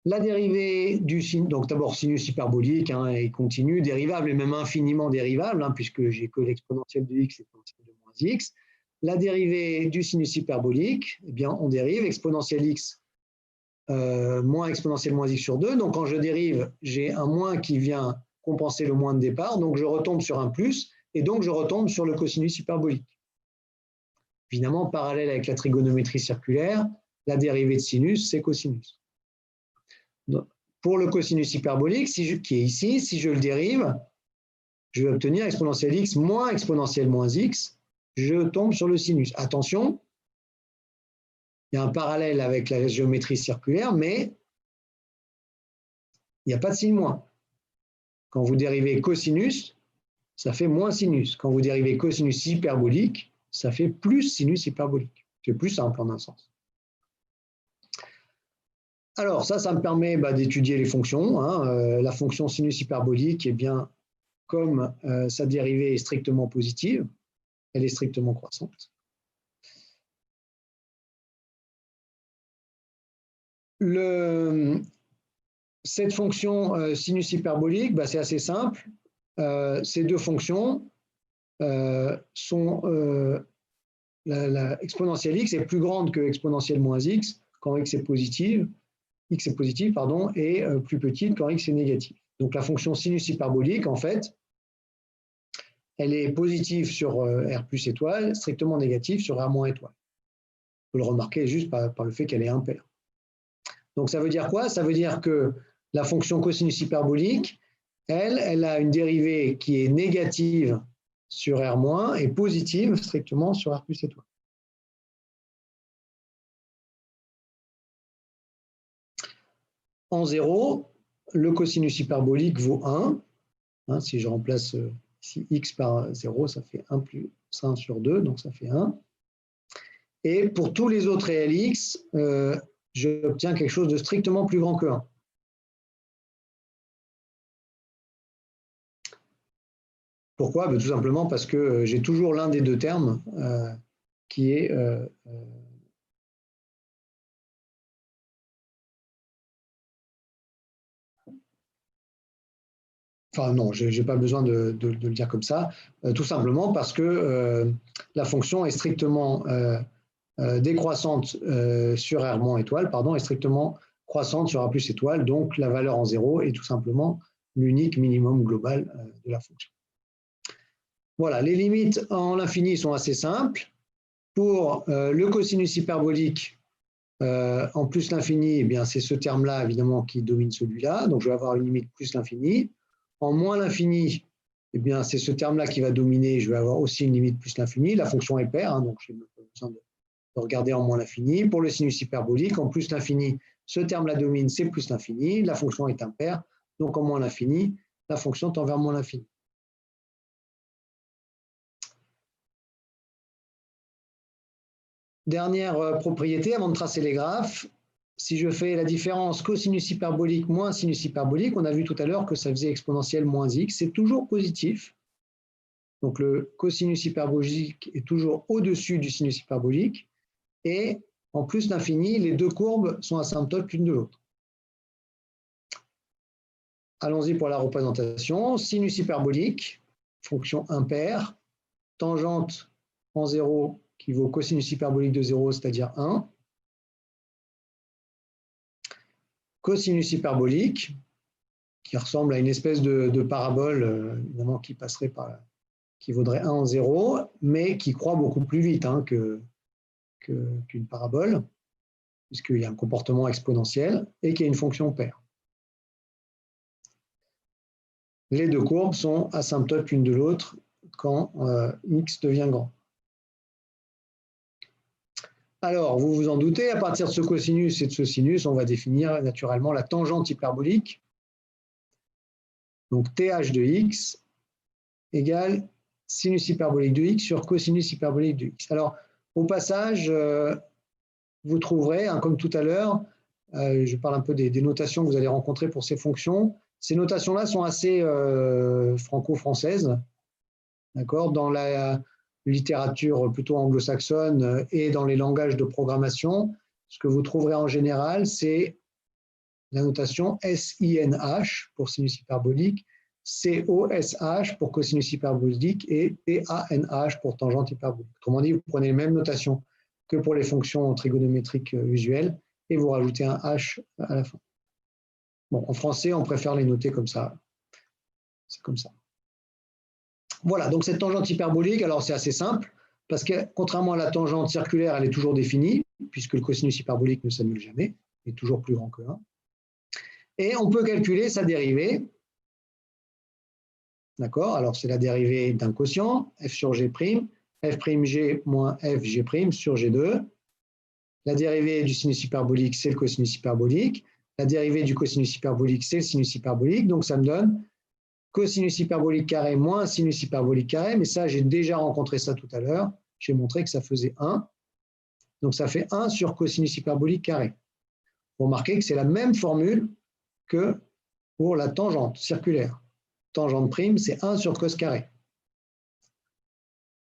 La dérivée du sinus, donc d'abord sinus hyperbolique hein, et continu, dérivable et même infiniment dérivable, hein, puisque j'ai que l'exponentielle de x et l'exponentielle de moins x. La dérivée du sinus hyperbolique, eh bien, on dérive exponentielle x moins exponentielle moins x sur 2. Donc, quand je dérive, j'ai un moins qui vient compenser le moins de départ. Donc, je retombe sur un plus et donc je retombe sur le cosinus hyperbolique. Évidemment, parallèle avec la trigonométrie circulaire, la dérivée de sinus, c'est cosinus. Donc, pour le cosinus hyperbolique, qui est ici, si je le dérive, je vais obtenir exponentielle x moins exponentielle moins x. Je tombe sur le sinus. Attention, il y a un parallèle avec la géométrie circulaire, mais il n'y a pas de signe moins. Quand vous dérivez cosinus, ça fait moins sinus. Quand vous dérivez cosinus hyperbolique, ça fait plus sinus hyperbolique. C'est plus simple en un sens. Alors, ça me permet d'étudier les fonctions. Hein. La fonction sinus hyperbolique, eh bien, comme sa dérivée est strictement positive, elle est strictement croissante. Cette fonction sinus hyperbolique, c'est assez simple. Ces deux fonctions sont la exponentielle x est plus grande que exponentielle moins x quand x est positive, et plus petite quand x est négative. Donc la fonction sinus hyperbolique, en fait, elle est positive sur R plus étoile, strictement négative sur R moins étoile. Vous le remarquez juste par le fait qu'elle est impaire. Donc ça veut dire quoi? Ça veut dire que la fonction cosinus hyperbolique, elle a une dérivée qui est négative sur R- et positive strictement sur R plus étoile. En 0, le cosinus hyperbolique vaut 1. Hein, si je remplace ici x par 0, ça fait 1 plus 1 sur 2, donc ça fait 1. Et pour tous les autres réels x, j'obtiens quelque chose de strictement plus grand que 1. Pourquoi? Tout simplement parce que j'ai toujours l'un des deux termes qui est Enfin non, je n'ai pas besoin de le dire comme ça, tout simplement parce que la fonction est strictement décroissante sur R moins étoile, pardon, est strictement croissante sur A plus étoile, donc la valeur en 0 est tout simplement l'unique minimum global de la fonction. Voilà, les limites en l'infini sont assez simples. Pour le cosinus hyperbolique, en plus l'infini, eh bien c'est ce terme-là évidemment qui domine celui-là, donc je vais avoir une limite plus l'infini. En moins l'infini, eh bien c'est ce terme-là qui va dominer, je vais avoir aussi une limite plus l'infini. La fonction est paire, hein, donc je n'ai pas besoin de regarder en moins l'infini. Pour le sinus hyperbolique, en plus l'infini, ce terme-là domine, c'est plus l'infini. La fonction est impaire, donc en moins l'infini, la fonction tend vers moins l'infini. Dernière propriété, avant de tracer les graphes, si je fais la différence cosinus hyperbolique moins sinus hyperbolique, on a vu tout à l'heure que ça faisait exponentielle moins x, c'est toujours positif. Donc le cosinus hyperbolique est toujours au-dessus du sinus hyperbolique. Et en plus l'infini, les deux courbes sont asymptotes l'une de l'autre. Allons-y pour la représentation. Sinus hyperbolique, fonction impaire, tangente en 0 qui vaut cosinus hyperbolique de 0, c'est-à-dire 1. Cosinus hyperbolique, qui ressemble à une espèce de parabole, évidemment, qui passerait par, qui vaudrait 1 en 0, mais qui croît beaucoup plus vite hein, qu'une parabole, puisqu'il y a un comportement exponentiel et qu'il y a une fonction paire. Les deux courbes sont asymptotes l'une de l'autre quand x devient grand. Alors, vous vous en doutez, à partir de ce cosinus et de ce sinus, on va définir naturellement la tangente hyperbolique. Donc, TH de x égale sinus hyperbolique de x sur cosinus hyperbolique de x. Alors, au passage, vous trouverez, hein, comme tout à l'heure, je parle un peu des notations que vous allez rencontrer pour ces fonctions. Ces notations-là sont assez franco-françaises. D'accord ? Dans la littérature plutôt anglo-saxonne et dans les langages de programmation, ce que vous trouverez en général, c'est la notation SINH pour sinus hyperbolique, COSH pour cosinus hyperbolique et TANH pour tangente hyperbolique. Autrement dit, vous prenez les mêmes notations que pour les fonctions trigonométriques usuelles et vous rajoutez un H à la fin. Bon, en français, on préfère les noter comme ça. C'est comme ça. Voilà, donc cette tangente hyperbolique, alors c'est assez simple, parce que contrairement à la tangente circulaire, elle est toujours définie, puisque le cosinus hyperbolique ne s'annule jamais, il est toujours plus grand que 1. Et on peut calculer sa dérivée. D'accord, alors c'est la dérivée d'un quotient, f sur g', f'g moins fg' sur g2. La dérivée du sinus hyperbolique, c'est le cosinus hyperbolique. La dérivée du cosinus hyperbolique, c'est le sinus hyperbolique. Donc ça me donne cosinus hyperbolique carré moins sinus hyperbolique carré. Mais ça, j'ai déjà rencontré ça tout à l'heure. J'ai montré que ça faisait 1. Donc ça fait 1 sur cosinus hyperbolique carré. Vous remarquez que c'est la même formule que pour la tangente circulaire. Tangente prime, c'est 1 sur cos carré.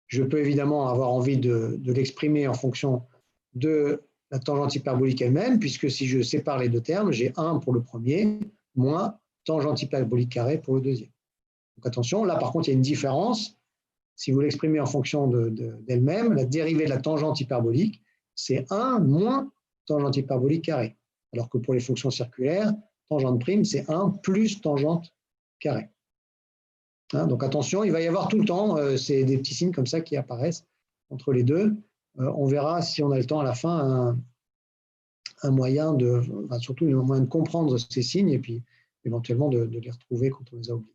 Je peux évidemment avoir envie de l'exprimer en fonction de la tangente hyperbolique elle-même, puisque si je sépare les deux termes, j'ai 1 pour le premier, moins tangente hyperbolique carré pour le deuxième. Donc attention, là par contre, il y a une différence. Si vous l'exprimez en fonction d'elle-même, la dérivée de la tangente hyperbolique, c'est 1 moins tangente hyperbolique carré. Alors que pour les fonctions circulaires, tangente prime, c'est 1 plus tangente carré. Hein, donc attention, il va y avoir tout le temps c'est des petits signes comme ça qui apparaissent entre les deux. On verra si on a le temps à la fin un moyen surtout un moyen de comprendre ces signes et puis éventuellement de les retrouver quand on les a oubliés.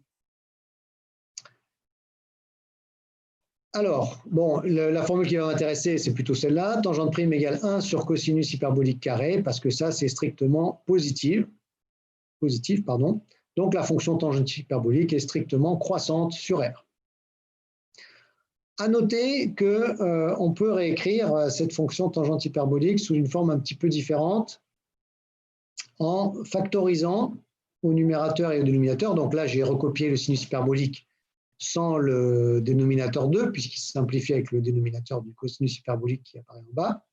Alors, bon, la formule qui va m'intéresser, c'est plutôt celle-là, tangente prime égale 1 sur cosinus hyperbolique carré, parce que ça, c'est strictement positif, pardon. Donc, la fonction tangente hyperbolique est strictement croissante sur R. À noter qu'on peut réécrire cette fonction tangente hyperbolique sous une forme un petit peu différente en factorisant au numérateur et au dénominateur. Donc là, j'ai recopié le sinus hyperbolique sans le dénominateur 2, puisqu'il se simplifie avec le dénominateur du cosinus hyperbolique qui apparaît en bas.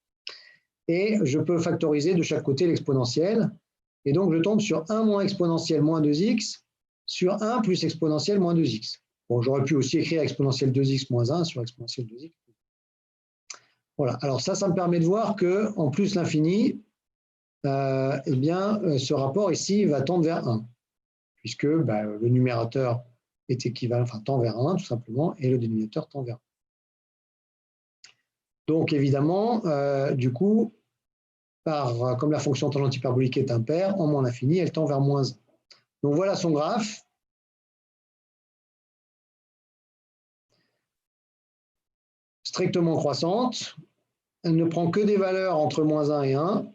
Et je peux factoriser de chaque côté l'exponentielle. Et donc, je tombe sur 1 moins exponentielle moins 2x sur 1 plus exponentielle moins 2x. Bon, j'aurais pu aussi écrire exponentielle 2x moins 1 sur exponentielle 2x. Voilà, alors ça me permet de voir qu'en plus l'infini, eh bien, ce rapport ici va tendre vers 1, puisque le numérateur est équivalent, enfin tend vers 1 tout simplement, et le dénominateur tend vers 1. Donc évidemment, du coup, comme la fonction tangente hyperbolique est impaire, en moins l'infini, elle tend vers moins 1. Donc voilà son graphe. Strictement croissante. Elle ne prend que des valeurs entre moins 1 et 1.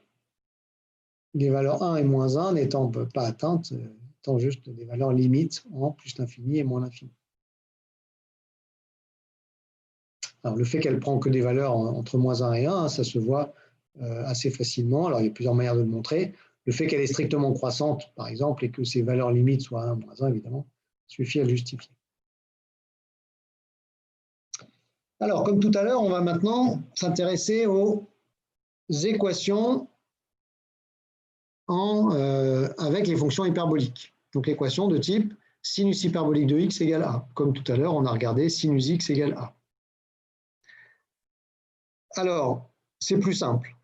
Les valeurs 1 et moins 1 n'étant pas atteintes, étant juste des valeurs limites en plus l'infini et moins l'infini. Alors le fait qu'elle prend que des valeurs entre moins 1 et 1, ça se voit assez facilement. Alors il y a plusieurs manières de le montrer. Le fait qu'elle est strictement croissante, par exemple, et que ses valeurs limites soient 1 moins 1, évidemment, suffit à le justifier. Alors, comme tout à l'heure, on va maintenant s'intéresser aux équations avec les fonctions hyperboliques. Donc, l'équation de type sinus hyperbolique de x égale a. Comme tout à l'heure, on a regardé sinus x égale a. Alors, c'est plus simple.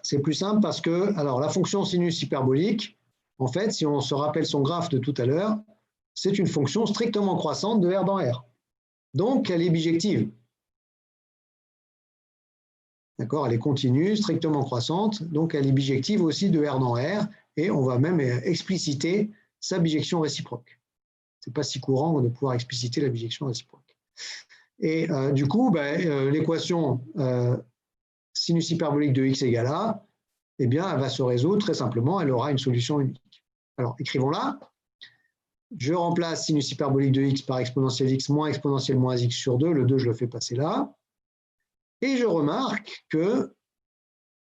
C'est plus simple parce que la fonction sinus hyperbolique, en fait, si on se rappelle son graphe de tout à l'heure, c'est une fonction strictement croissante de R dans R. Donc, elle est bijective. D'accord, elle est continue, strictement croissante, donc elle est bijective aussi de R dans R, et on va même expliciter sa bijection réciproque. Ce n'est pas si courant de pouvoir expliciter la bijection réciproque. Et du coup, l'équation sinus hyperbolique de x égale a, eh bien, elle va se résoudre très simplement, elle aura une solution unique. Alors, écrivons-la. Je remplace sinus hyperbolique de x par exponentielle x moins exponentielle moins x sur 2. Le 2, je le fais passer là. Et je remarque que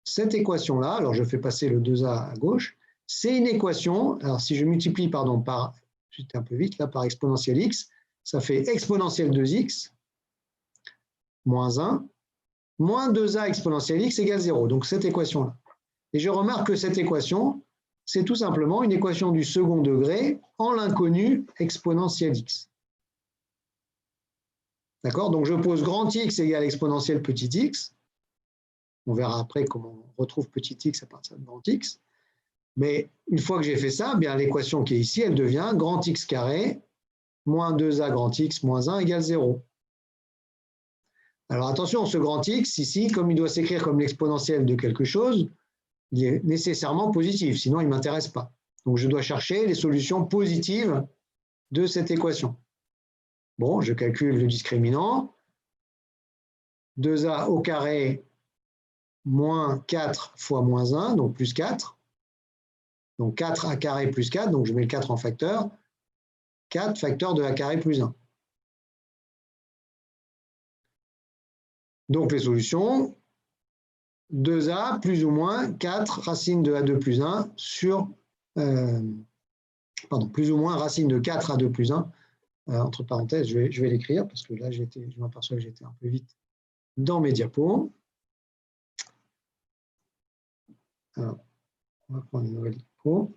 cette équation-là, alors je fais passer le 2a à gauche, c'est une équation, alors si je multiplie, par, j'étais un peu vite là, par exponentielle x, ça fait exponentielle 2x moins 1 moins 2a exponentielle x égale 0. Donc cette équation-là. Et je remarque que cette équation, c'est tout simplement une équation du second degré en l'inconnu exponentielle x. D'accord? Donc je pose grand X égale exponentielle petit x. On verra après comment on retrouve petit x à partir de grand X. Mais une fois que j'ai fait ça, bien l'équation qui est ici, elle devient grand X carré moins 2a grand X moins 1 égale 0. Alors attention, ce grand X, ici, comme il doit s'écrire comme l'exponentielle de quelque chose, il est nécessairement positif, sinon il ne m'intéresse pas. Donc je dois chercher les solutions positives de cette équation. Bon, je calcule le discriminant. 2a au carré moins 4 fois moins 1, donc plus 4. Donc 4a carré plus 4, donc je mets le 4 en facteur. 4 facteur de a carré plus 1. Donc les solutions, 2a plus ou moins 4 racine de a2 plus 1 sur, plus ou moins racine de 4 a2 plus 1, entre parenthèses, je vais l'écrire parce que là, je m'aperçois que j'étais un peu vite dans mes diapos. Alors, on va prendre une nouvelle diapo.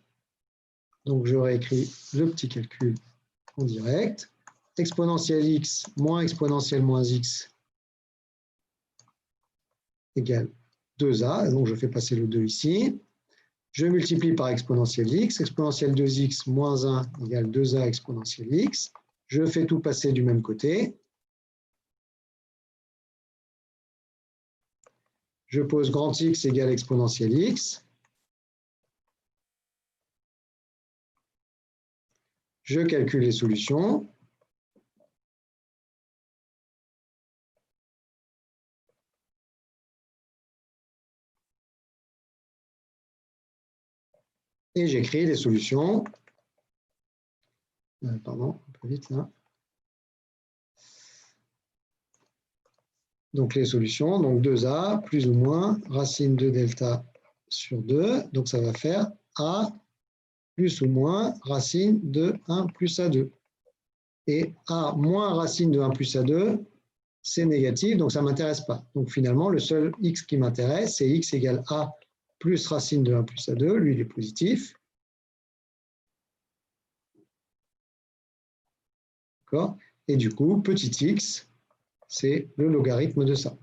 Donc, je réécris le petit calcul en direct. Exponentielle x moins exponentielle moins x égale 2a. Donc, je fais passer le 2 ici. Je multiplie par exponentielle x. Exponentielle 2x moins 1 égale 2a exponentielle x. Je fais tout passer du même côté. Je pose grand X égale exponentielle x. Je calcule les solutions. Et j'écris les solutions. Pardon, un peu vite là. Donc les solutions, donc 2a plus ou moins racine de delta sur 2. Donc ça va faire a plus ou moins racine de 1 plus a2. Et a moins racine de 1 plus a2, c'est négatif, donc ça ne m'intéresse pas. Donc finalement, le seul x qui m'intéresse, c'est x égale a plus racine de 1 plus a2. Lui, il est positif. D'accord? Et du coup, petit x, c'est le logarithme de ça.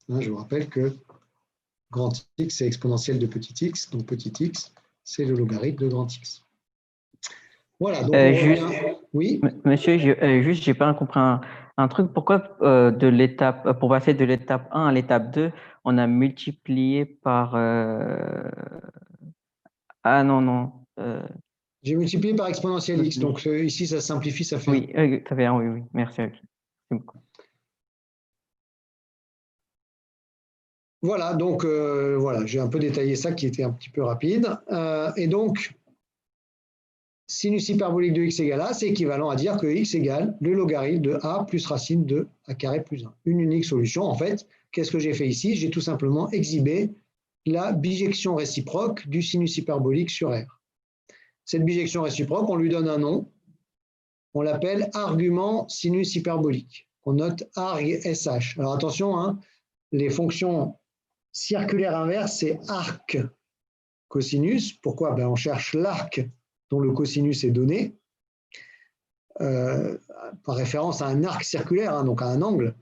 Hein, je vous rappelle que grand x, c'est exponentielle de petit x, donc petit x, c'est le logarithme de grand x. Voilà, donc on revient. Oui, Monsieur, juste, j'ai pas compris un truc. Pourquoi pour passer de l'étape 1 à l'étape 2, on a multiplié par... Ah non, non. j'ai multiplié par exponentielle x, donc ici, ça simplifie, ça fait 1. Oui, très bien, oui, oui, merci. Okay. Voilà, donc voilà, j'ai un peu détaillé ça qui était un petit peu rapide. Et donc, sinus hyperbolique de x égale a, c'est équivalent à dire que x égale le logarithme de a plus racine de a carré plus 1. Une unique solution, en fait. Qu'est-ce que j'ai fait ici? J'ai tout simplement exhibé la bijection réciproque du sinus hyperbolique sur R. Cette bijection réciproque, on lui donne un nom. On l'appelle argument sinus hyperbolique. On note arg SH. Alors attention, hein, les fonctions circulaires inverses, c'est arc cosinus. Pourquoi? Ben, on cherche l'arc dont le cosinus est donné, par référence à un arc circulaire, hein, donc à un angle.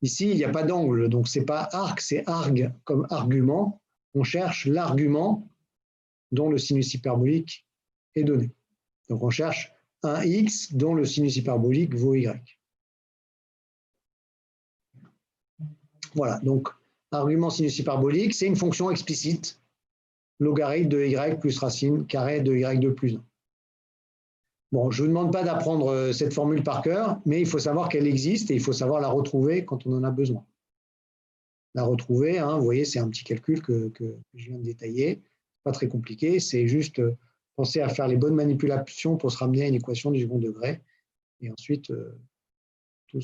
Ici, il n'y a pas d'angle, donc ce n'est pas arc, c'est arg comme argument. On cherche l'argument dont le sinus hyperbolique est donné. Donc on cherche un x dont le sinus hyperbolique vaut y. Voilà, donc argument sinus hyperbolique, c'est une fonction explicite, logarithme de y plus racine carrée de y2 plus 1. Bon, je ne vous demande pas d'apprendre cette formule par cœur, mais il faut savoir qu'elle existe et il faut savoir la retrouver quand on en a besoin. La retrouver, hein, vous voyez, c'est un petit calcul que je viens de détailler. Pas très compliqué, c'est juste penser à faire les bonnes manipulations pour se ramener à une équation du second degré. Et ensuite, tout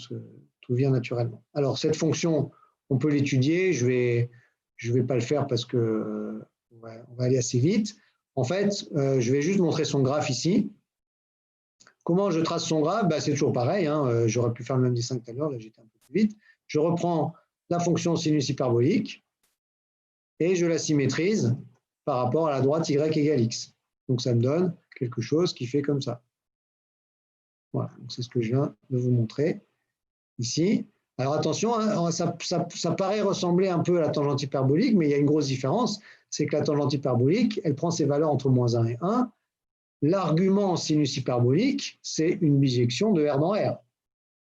vient naturellement. Alors, cette fonction, on peut l'étudier. Je vais pas le faire parce que on va aller assez vite. En fait, je vais juste montrer son graphe ici. Comment je trace son graphe? Ben, c'est toujours pareil. Hein. J'aurais pu faire le même dessin que tout à l'heure. Là, j'étais un peu plus vite. Je reprends la fonction sinus hyperbolique et je la symétrise par rapport à la droite y égale x. Donc, ça me donne quelque chose qui fait comme ça. Voilà, c'est ce que je viens de vous montrer ici. Alors attention, hein, ça paraît ressembler un peu à la tangente hyperbolique, mais il y a une grosse différence, c'est que la tangente hyperbolique, elle prend ses valeurs entre moins 1 et 1. L'argument sinus hyperbolique, c'est une bijection de R dans R.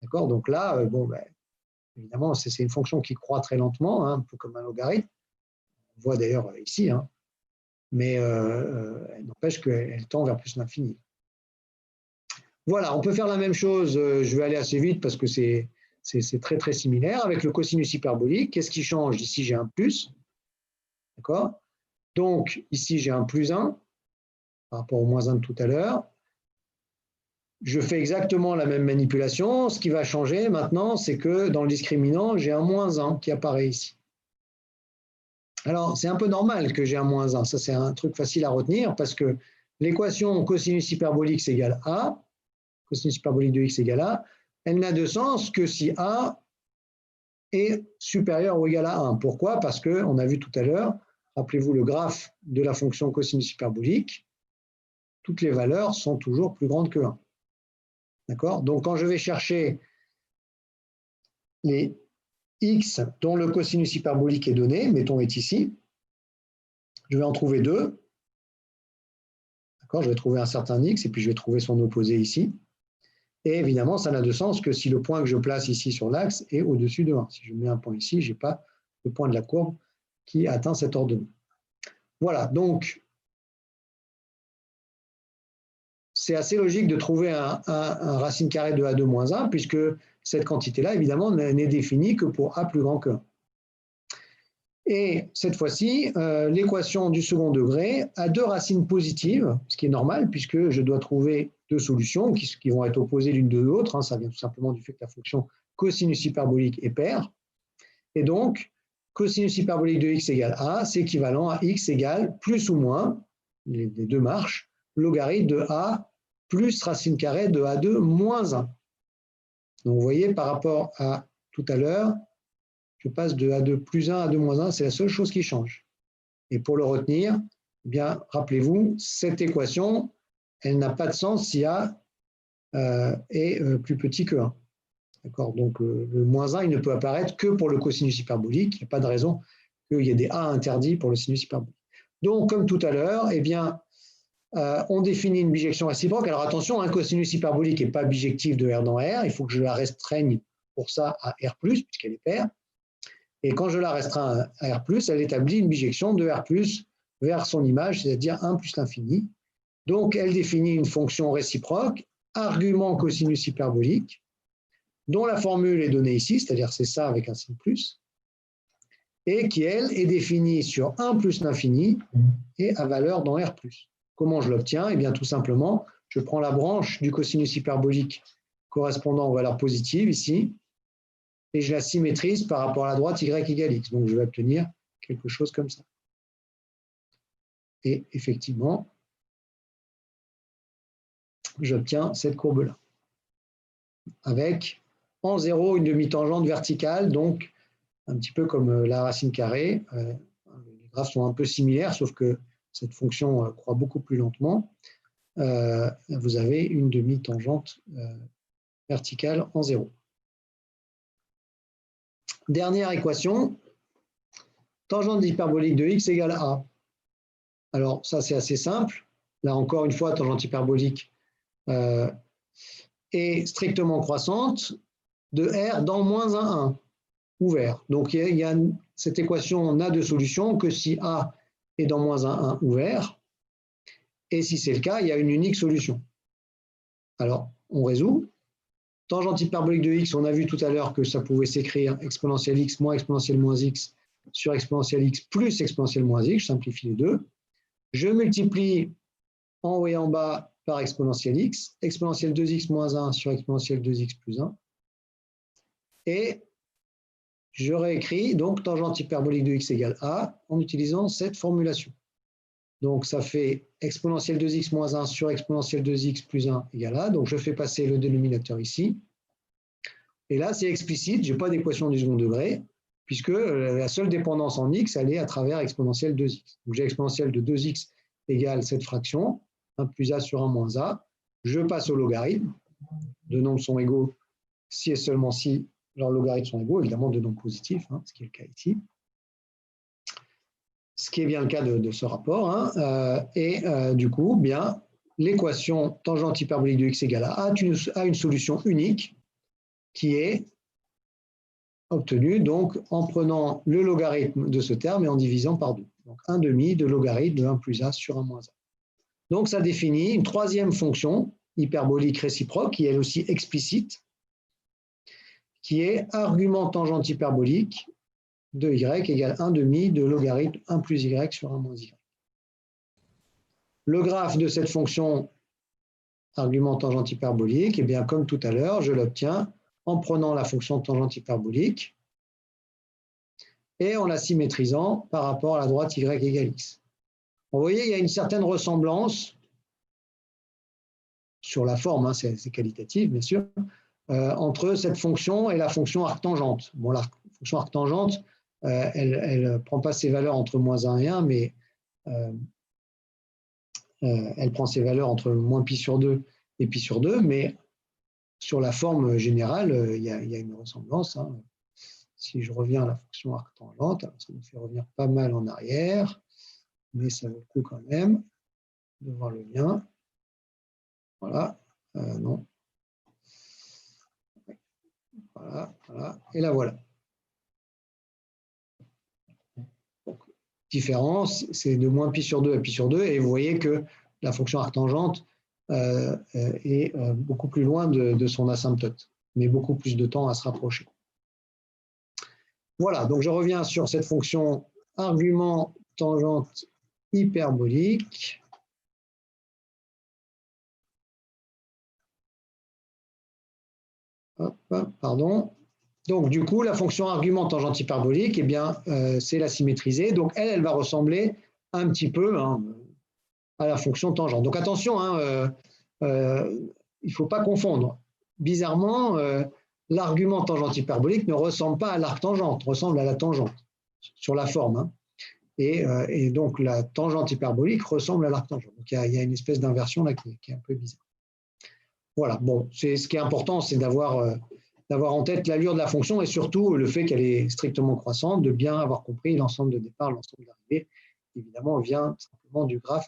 D'accord? Donc là, bon, ben, évidemment, c'est une fonction qui croît très lentement, hein, un peu comme un logarithme. On voit d'ailleurs ici, hein, mais elle n'empêche qu'elle tend vers plus l'infini. Voilà, on peut faire la même chose, je vais aller assez vite parce que c'est très très similaire avec le cosinus hyperbolique. Qu'est-ce qui change? Ici, j'ai un plus, d'accord? Donc, ici, j'ai un plus 1 par rapport au moins 1 de tout à l'heure. Je fais exactement la même manipulation. Ce qui va changer maintenant, c'est que dans le discriminant, j'ai un moins 1 qui apparaît ici. Alors, c'est un peu normal que j'ai un moins 1. Ça, c'est un truc facile à retenir parce que l'équation cosinus hyperbolique c'est égal à A, cosinus hyperbolique de x égale a, elle n'a de sens que si a est supérieur ou égal à 1. Pourquoi? Parce qu'on a vu tout à l'heure, rappelez-vous le graphe de la fonction cosinus hyperbolique, toutes les valeurs sont toujours plus grandes que 1. D'accord? Donc quand je vais chercher les x dont le cosinus hyperbolique est donné, mettons est ici, je vais en trouver 2. D'accord? Je vais trouver un certain x et puis je vais trouver son opposé ici. Et évidemment, ça n'a de sens que si le point que je place ici sur l'axe est au-dessus de 1. Si je mets un point ici, je n'ai pas le point de la courbe qui atteint cette ordonnée. Voilà, donc c'est assez logique de trouver un racine carrée de A2 moins 1, puisque cette quantité-là, évidemment, n'est définie que pour A plus grand que 1. Et cette fois-ci, l'équation du second degré a 2 racines positives, ce qui est normal, puisque je dois trouver 2 solutions qui vont être opposées l'une de l'autre. Hein, ça vient tout simplement du fait que la fonction cosinus hyperbolique est paire. Et donc, cosinus hyperbolique de x égale a, c'est équivalent à x égale plus ou moins, les deux marches, logarithme de a plus racine carrée de a2 moins 1. Donc vous voyez, par rapport à tout à l'heure, je passe de A2 plus 1 à A2 moins 1, c'est la seule chose qui change. Et pour le retenir, Eh bien, rappelez-vous, cette équation, elle n'a pas de sens si A est plus petit que 1. D'accord? Donc, le moins 1, il ne peut apparaître que pour le cosinus hyperbolique. Il n'y a pas de raison qu'il y ait des A interdits pour le sinus hyperbolique. Donc, comme tout à l'heure, eh bien, on définit une bijection réciproque. Alors, attention, un cosinus hyperbolique n'est pas bijectif de R dans R. Il faut que je la restreigne pour ça à R+, puisqu'elle est paire. Et quand je la restreins à R+, elle établit une bijection de R+, vers son image, c'est-à-dire 1 plus l'infini. Donc, elle définit une fonction réciproque, argument cosinus hyperbolique, dont la formule est donnée ici, c'est-à-dire c'est ça avec un signe plus, et qui, elle, est définie sur 1 plus l'infini et à valeur dans R+. Comment je l'obtiens? Eh bien, tout simplement, je prends la branche du cosinus hyperbolique correspondant aux valeurs positives ici, et je la symétrise par rapport à la droite y égale x. Donc, je vais obtenir quelque chose comme ça. Et effectivement, j'obtiens cette courbe-là, avec en 0 une demi-tangente verticale, donc un petit peu comme la racine carrée. Les graphes sont un peu similaires, sauf que cette fonction croît beaucoup plus lentement. Vous avez une demi-tangente verticale en 0. Dernière équation, tangente hyperbolique de x égale a. Alors, ça, c'est assez simple. Là, encore une fois, tangente hyperbolique est strictement croissante de R dans moins 1 ouvert. Donc, cette équation n'a de solution que si A est dans moins 1 ouvert. Et si c'est le cas, il y a une unique solution. Alors, on résout. Tangente hyperbolique de x, on a vu tout à l'heure que ça pouvait s'écrire exponentielle x moins exponentielle moins x sur exponentielle x plus exponentielle moins x. Je simplifie les deux. Je multiplie en haut et en bas par exponentielle x, exponentielle 2x moins 1 sur exponentielle 2x plus 1. Et je réécris donc tangente hyperbolique de x égale a en utilisant cette formulation. Donc ça fait exponentielle 2x moins 1 sur exponentielle 2x plus 1 égale a. Donc je fais passer le dénominateur ici. Et là, c'est explicite, je n'ai pas d'équation du second degré, puisque la seule dépendance en x, elle est à travers exponentielle 2x. Donc j'ai exponentielle de 2x égale cette fraction, 1 plus a sur 1 moins a. Je passe au logarithme. Deux nombres sont égaux si et seulement si leurs logarithmes sont égaux, évidemment deux nombres positifs, ce qui est le cas ici. Ce qui est bien le cas de ce rapport. Du coup, bien, l'équation tangente hyperbolique de x égale a une solution unique qui est obtenue donc, en prenant le logarithme de ce terme et en divisant par 2. Donc 1 demi de logarithme de 1 plus a sur 1 moins a. Donc ça définit une troisième fonction hyperbolique réciproque qui est elle aussi explicite, qui est argument tangente hyperbolique de y égale 1 demi de logarithme 1 plus y sur 1 moins y. Le graphe de cette fonction argument tangente hyperbolique, eh bien, comme tout à l'heure, je l'obtiens en prenant la fonction tangente hyperbolique et en la symétrisant par rapport à la droite y égale x. Vous voyez, il y a une certaine ressemblance sur la forme, c'est qualitatif bien sûr, entre cette fonction et la fonction arctangente. Bon, la fonction arctangente, elle ne prend pas ses valeurs entre moins 1 et 1, mais elle prend ses valeurs entre moins pi sur 2 et pi sur 2, mais sur la forme générale, il y a une ressemblance. Si je reviens à la fonction arctangente, alors ça nous fait revenir pas mal en arrière, mais ça vaut le coup quand même de voir le lien. Voilà, non. Voilà, voilà, et là voilà. Donc, différence, c'est de moins pi sur 2 à pi sur 2, et vous voyez que la fonction arctangente est beaucoup plus loin de son asymptote, mais beaucoup plus de temps à se rapprocher. Voilà, donc je reviens sur cette fonction argument tangente hyperbolique. Hop, pardon. Donc, du coup, la fonction argument tangente hyperbolique, eh bien, c'est la symétriser. Donc, elle va ressembler un petit peu à la fonction tangente. Donc, attention, il ne faut pas confondre. Bizarrement, l'argument tangente hyperbolique ne ressemble pas à l'arc tangente, ressemble à la tangente, sur la forme. Et donc, la tangente hyperbolique ressemble à l'arc tangent. Donc, il y a une espèce d'inversion là qui est un peu bizarre. Voilà, bon, ce qui est important, c'est d'avoir en tête l'allure de la fonction et surtout le fait qu'elle est strictement croissante, de bien avoir compris l'ensemble de départ, l'ensemble d'arrivée. Évidemment, vient simplement du graphe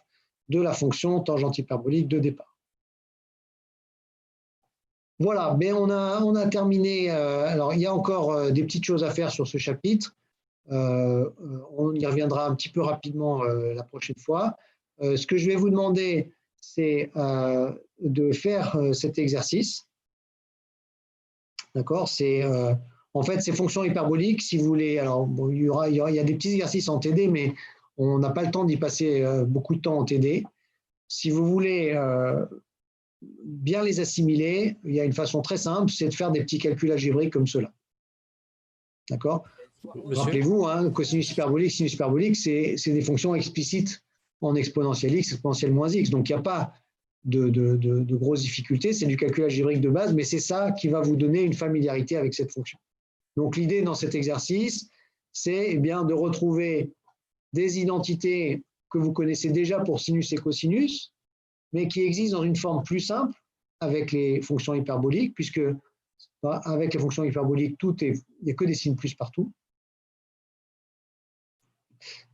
de la fonction tangente hyperbolique de départ. Voilà, mais on a terminé. Alors, il y a encore des petites choses à faire sur ce chapitre. On y reviendra un petit peu rapidement la prochaine fois. Ce que je vais vous demander, c'est de faire cet exercice. D'accord? C'est en fait ces fonctions hyperboliques, si vous voulez. Alors, bon, il y a des petits exercices en TD, mais on n'a pas le temps d'y passer beaucoup de temps en TD. Si vous voulez bien les assimiler, il y a une façon très simple, c'est de faire des petits calculs algébriques comme cela. D'accord? Rappelez-vous, hein, cosinus hyperbolique, sinus hyperbolique, c'est des fonctions explicites en exponentielle x, exponentielle moins x. Donc, il n'y a pas de grosses difficultés, c'est du calcul algébrique de base, mais c'est ça qui va vous donner une familiarité avec cette fonction. Donc, l'idée dans cet exercice, c'est bien de retrouver des identités que vous connaissez déjà pour sinus et cosinus, mais qui existent dans une forme plus simple avec les fonctions hyperboliques, puisque avec les fonctions hyperboliques, il n'y a que des signes plus partout.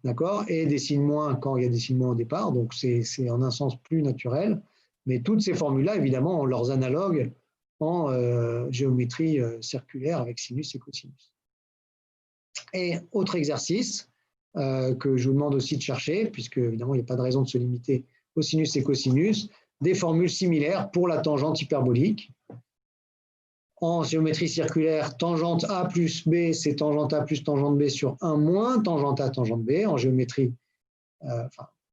D'accord? Et des signes moins quand il y a des signes moins au départ, donc c'est en un sens plus naturel. Mais toutes ces formules-là, évidemment, ont leurs analogues en géométrie circulaire avec sinus et cosinus. Et autre exercice que je vous demande aussi de chercher, puisque évidemment, il n'y a pas de raison de se limiter aux sinus et cosinus, des formules similaires pour la tangente hyperbolique. En géométrie circulaire, tangente A plus B, c'est tangente A plus tangente B sur 1 moins tangente A tangente B. En géométrie,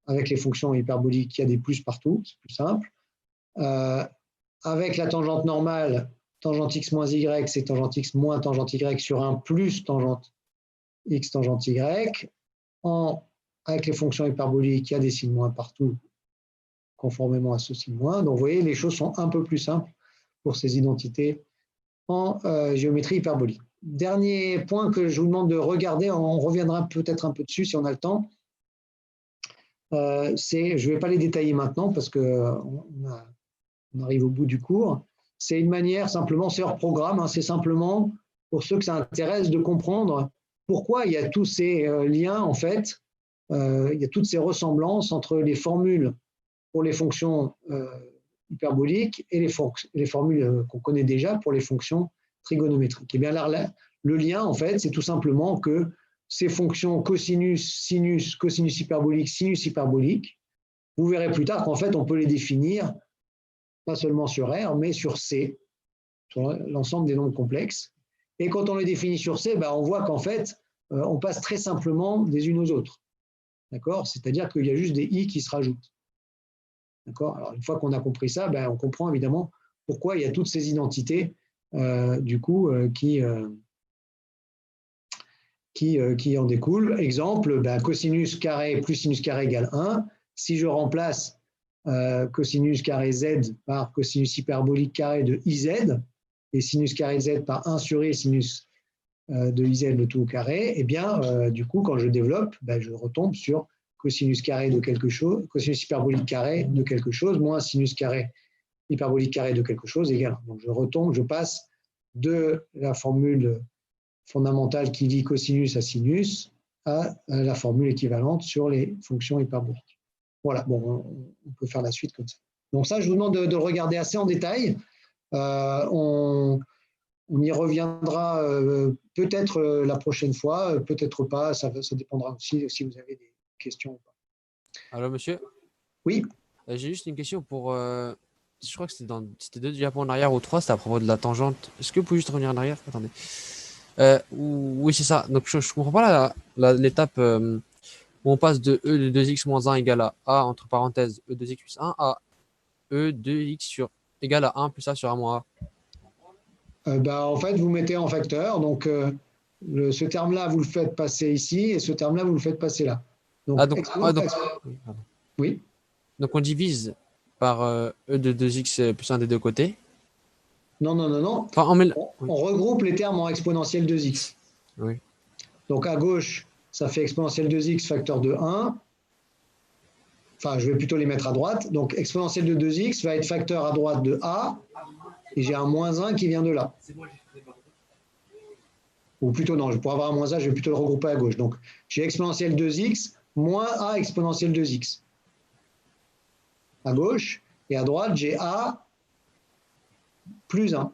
avec les fonctions hyperboliques, il y a des plus partout, c'est plus simple. Avec la tangente normale, tangente x moins y, c'est tangente x moins tangente y sur 1 plus tangente x tangente y. Avec les fonctions hyperboliques, il y a des signes moins partout, conformément à ce signe moins. Donc, vous voyez, les choses sont un peu plus simples pour ces identités en géométrie hyperbolique. Dernier point que je vous demande de regarder, on reviendra peut-être un peu dessus si on a le temps, je ne vais pas les détailler maintenant parce qu'on arrive au bout du cours. C'est une manière simplement, c'est hors programme, hein, c'est simplement pour ceux que ça intéresse de comprendre pourquoi il y a tous ces liens en fait, il y a toutes ces ressemblances entre les formules pour les fonctions hyperboliques et les formules qu'on connaît déjà pour les fonctions trigonométriques. Et bien là, le lien, en fait, c'est tout simplement que ces fonctions cosinus, sinus, cosinus hyperbolique, sinus hyperbolique, vous verrez plus tard qu'en fait, on peut les définir pas seulement sur R, mais sur C, sur l'ensemble des nombres complexes. Et quand on les définit sur C, ben, on voit qu'en fait, on passe très simplement des unes aux autres. D'accord? C'est-à-dire qu'il y a juste des I qui se rajoutent. D'accord? Alors, une fois qu'on a compris ça, ben, on comprend évidemment pourquoi il y a toutes ces identités du coup, qui en découlent. Exemple, ben, cosinus carré plus sinus carré égale 1. Si je remplace cosinus carré z par cosinus hyperbolique carré de iz, et sinus carré de z par 1 sur i sinus de iz le tout au carré, et bien, du coup, quand je développe, ben, je retombe sur cosinus carré de quelque chose, cosinus hyperbolique carré de quelque chose, moins sinus carré hyperbolique carré de quelque chose égale 1. Donc, je retombe, je passe de la formule fondamentale qui lie cosinus à sinus à la formule équivalente sur les fonctions hyperboliques. Voilà, bon, on peut faire la suite comme ça. Donc ça, je vous demande de regarder assez en détail. On y reviendra peut-être la prochaine fois, peut-être pas, ça dépendra aussi si vous avez des questions ou pas. Alors, monsieur? Oui. J'ai juste une question pour... je crois que c'était 2 diapos en arrière ou 3, c'était à propos de la tangente. Est-ce que vous pouvez juste revenir en arrière? Attendez. Oui, c'est ça. Donc, je ne comprends pas l'étape où on passe de E de 2x moins 1 égale à A, entre parenthèses, E 2x plus 1, à E 2x égale à 1 plus A sur A moins A. Bah, en fait, vous mettez en facteur. Donc, ce terme-là, vous le faites passer ici, et ce terme-là, vous le faites passer là. Donc, oui. Donc, on divise par E de 2x plus 1 des deux côtés. Non. Enfin, on regroupe les termes en exponentielle 2x. Oui. Donc, à gauche, ça fait exponentielle 2x facteur de 1. Enfin, je vais plutôt les mettre à droite. Donc, exponentielle de 2x va être facteur à droite de a, et j'ai un moins 1 qui vient de là. Ou plutôt, non, pour avoir un moins a, je vais plutôt le regrouper à gauche. Donc, j'ai exponentielle 2x moins a exponentielle 2x à gauche, et à droite, j'ai a plus 1.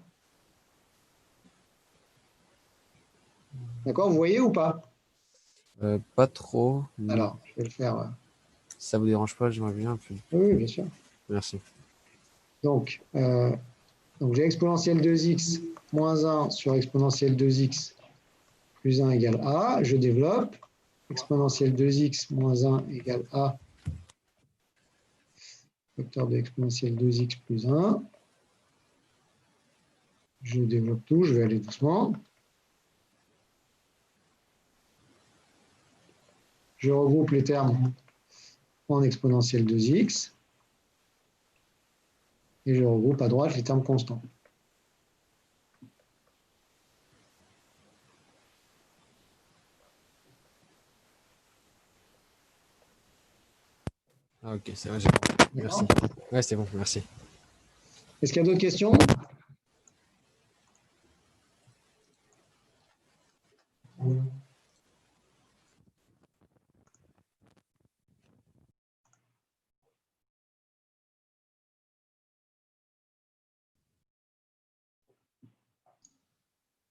D'accord, vous voyez ou pas? Pas trop. mais Alors, je vais le faire. Si ça vous dérange pas, j'aimerais bien un peu. Oui, bien sûr. Merci. Donc j'ai exponentielle 2x moins 1 sur exponentielle 2x plus 1 égale a. Je développe. Exponentielle 2x moins 1 égale a. Facteur de exponentielle 2x plus 1. Je développe tout. Je vais aller doucement. Je regroupe les termes en exponentielle 2x. Et je regroupe à droite les termes constants. Ah, ok, c'est vrai, j'ai compris. Merci. Ouais, c'est bon, merci. Est-ce qu'il y a d'autres questions?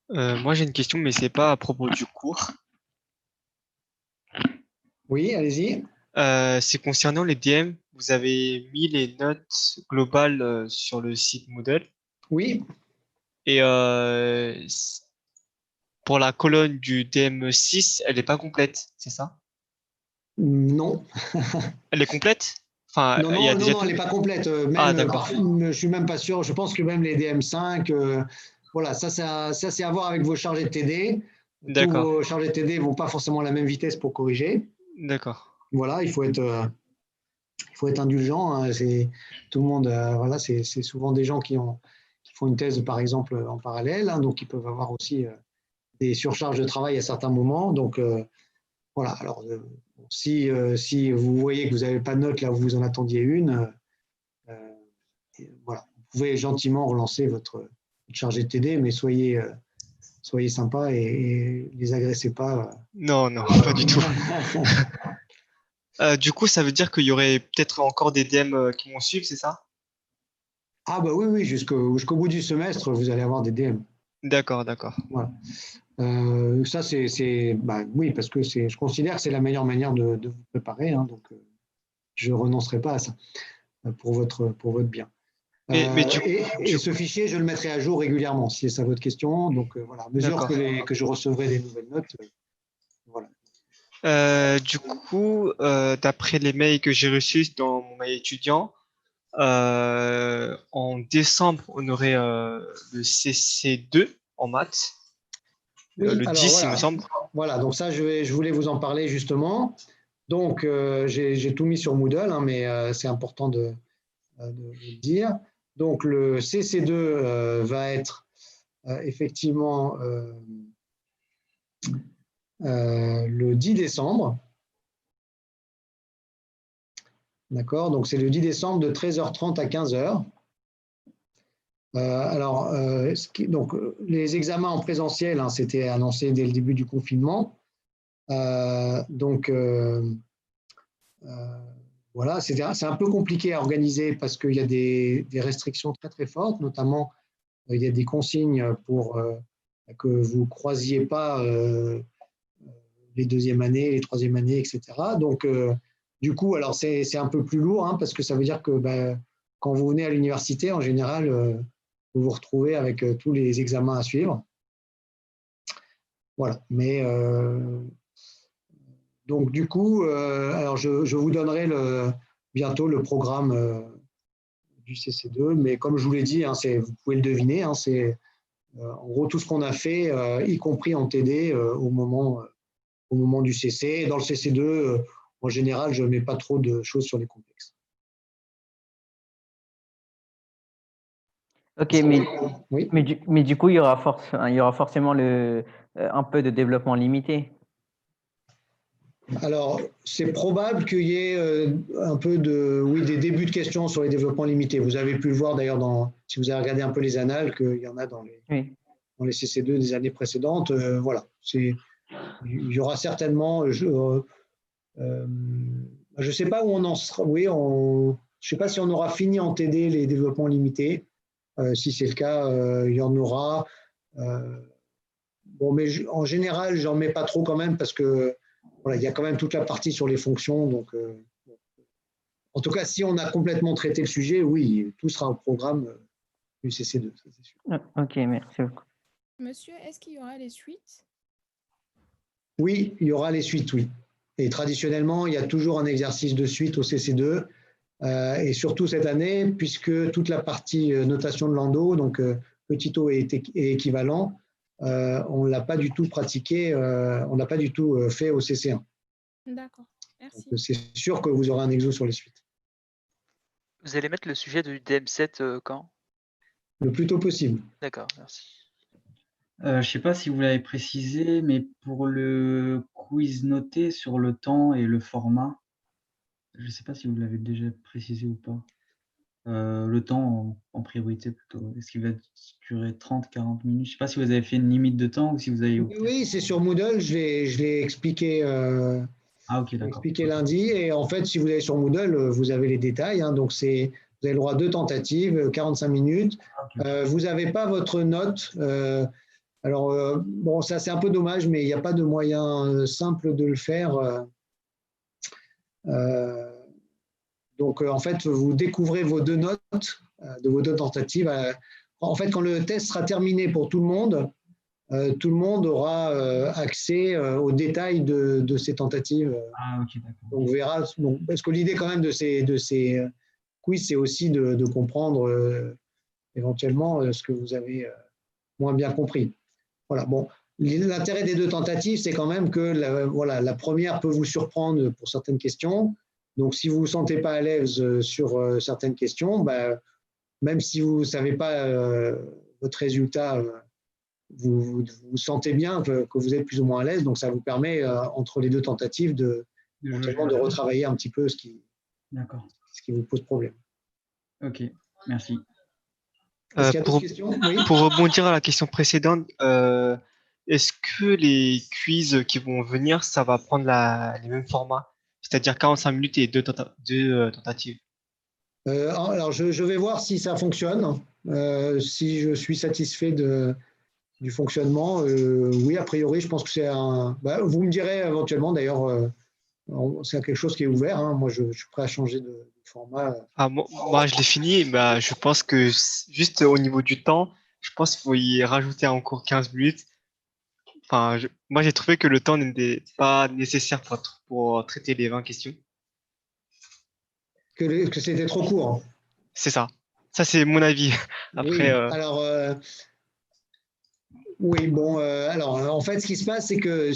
Moi, j'ai une question, mais c'est pas à propos du cours. Oui, allez-y. C'est concernant les DM. Vous avez mis les notes globales sur le site Moodle. Oui. Et pour la colonne du DM6, elle n'est pas complète, c'est ça? Non. Elle est complète? Enfin, Non, il y a non, non, déjà non, elle tout. n'est pas complète. Ah, Même, d'accord. je suis même pas sûr. Je pense que même les DM5, voilà, ça c'est à voir avec vos chargés de TD. Tous D'accord. vos chargés de TD vont pas forcément à la même vitesse pour corriger. D'accord. Voilà, il faut être indulgent. Hein. Tout le monde, voilà, c'est souvent des gens qui font une thèse, par exemple, en parallèle, hein, donc ils peuvent avoir aussi des surcharges de travail à certains moments. Donc, voilà. Alors, si vous voyez que vous n'avez pas de note là où vous en attendiez une, voilà, vous pouvez gentiment relancer votre chargé de TD, mais soyez sympa et les agressez pas. Non, non, pas du tout. Du coup, ça veut dire qu'il y aurait peut-être encore des DM qui vont suivre, c'est ça? Ah bah oui, oui, jusqu'au bout du semestre, vous allez avoir des DM. D'accord, d'accord. Voilà. Ça, bah, oui, parce que je considère que c'est la meilleure manière de vous préparer, hein, donc je ne renoncerai pas à ça pour votre bien. Mais Et ce fichier, je le mettrai à jour régulièrement, si c'est ça votre question. Donc voilà, à mesure D'accord. que je recevrai des nouvelles notes, voilà. Du coup, d'après les mails que j'ai reçus dans mon mail étudiant, en décembre, on aurait le CC2 en maths, Oui, le alors 10, il me voilà. semble. Voilà, donc ça, je voulais vous en parler justement. Donc, j'ai tout mis sur Moodle, hein, mais c'est important de le dire. Donc, le CC2 va être effectivement le 10 décembre. D'accord, donc c'est le 10 décembre de 13h30 à 15h. Alors, donc, les examens en présentiel, hein, c'était annoncé dès le début du confinement. Donc, voilà, c'est un peu compliqué à organiser parce qu'il y a des restrictions très très fortes, notamment il y a des consignes pour que vous ne croisiez pas les deuxièmes années, les troisième années, etc. Donc, du coup, alors c'est un peu plus lourd, hein, parce que ça veut dire que quand vous venez à l'université, en général, vous vous retrouvez avec tous les examens à suivre. Voilà, mais donc du coup, alors je vous donnerai bientôt le programme du CC2, mais comme je vous l'ai dit, hein, vous pouvez le deviner, hein, c'est en gros tout ce qu'on a fait, y compris en TD au moment du CC. Et dans le CC2, en général, je ne mets pas trop de choses sur les complexes. Ok, Oui. mais du coup, il y aura forcément un peu de développement limité. Alors, c'est probable qu'il y ait un peu des débuts de questions sur les développements limités. Vous avez pu le voir d'ailleurs si vous avez regardé un peu les annales, qu'il y en a dans les CC2 des années précédentes. Voilà, il y aura certainement. Je ne sais pas où on en sera. Oui, je ne sais pas si on aura fini en TD les développements limités. Si c'est le cas, il y en aura. Bon, mais en général, j'en mets pas trop quand même parce que voilà, il y a quand même toute la partie sur les fonctions. Donc, en tout cas, si on a complètement traité le sujet, oui, tout sera au programme du CC2. Ça, c'est sûr. Ok, merci beaucoup. Monsieur, est-ce qu'il y aura les suites? Oui, il y aura les suites, oui. Et traditionnellement, il y a toujours un exercice de suite au CC2. Et surtout cette année, puisque toute la partie notation de Landau, donc petit o et équivalent, on ne l'a pas du tout pratiqué, on n'a pas du tout fait au CC1. D'accord, merci. C'est sûr que vous aurez un exo sur les suites. Vous allez mettre le sujet du DM7 quand? Le plus tôt possible. D'accord, merci. Je ne sais pas si vous l'avez précisé, mais pour le quiz noté sur le temps et le format, je ne sais pas si vous l'avez déjà précisé ou pas. Le temps en priorité plutôt. Est-ce qu'il va durer 30-40 minutes? Je ne sais pas si vous avez fait une limite de temps ou si vous avez... Oui, c'est sur Moodle, je l'ai expliqué, expliqué lundi. Et en fait, si vous allez sur Moodle, vous avez les détails. Hein, donc, vous avez le droit à 2 tentatives, 45 minutes. Vous n'avez pas votre note. Alors, bon, ça c'est un peu dommage, mais il n'y a pas de moyen simple de le faire. Donc, en fait, vous découvrez vos 2 notes de vos 2 tentatives. En fait, quand le test sera terminé pour tout le monde aura accès aux détails de ces tentatives. Ah, ok, d'accord. Donc, on verra. Bon, parce que l'idée quand même de ces quiz, c'est aussi de comprendre éventuellement ce que vous avez moins bien compris. Voilà, bon. L'intérêt des 2 tentatives, c'est quand même que la première peut vous surprendre pour certaines questions. Donc, si vous ne vous sentez pas à l'aise sur certaines questions, même si vous ne savez pas votre résultat, vous sentez bien que vous êtes plus ou moins à l'aise. Donc, ça vous permet, entre les 2 tentatives, de retravailler un petit peu ce qui vous pose problème. Ok, merci. Est-ce qu'il y a d'autres questions? Oui. Pour rebondir à la question précédente, est-ce que les quiz qui vont venir, ça va prendre les mêmes formats, c'est-à-dire 45 minutes et 2 tentatives? Alors, je vais voir si ça fonctionne, si je suis satisfait du fonctionnement. Oui, a priori, je pense que c'est vous me direz éventuellement, d'ailleurs, c'est quelque chose qui est ouvert. Hein. Moi, je suis prêt à changer de format. Moi, je l'ai fini. Je pense que juste au niveau du temps, je pense qu'il faut y rajouter encore 15 minutes. Enfin, moi, j'ai trouvé que le temps n'était pas nécessaire pour traiter les 20 questions. Que c'était trop court. Hein. C'est ça. Ça, c'est mon avis. Après, oui, alors, oui, bon, alors, en fait, ce qui se passe, c'est que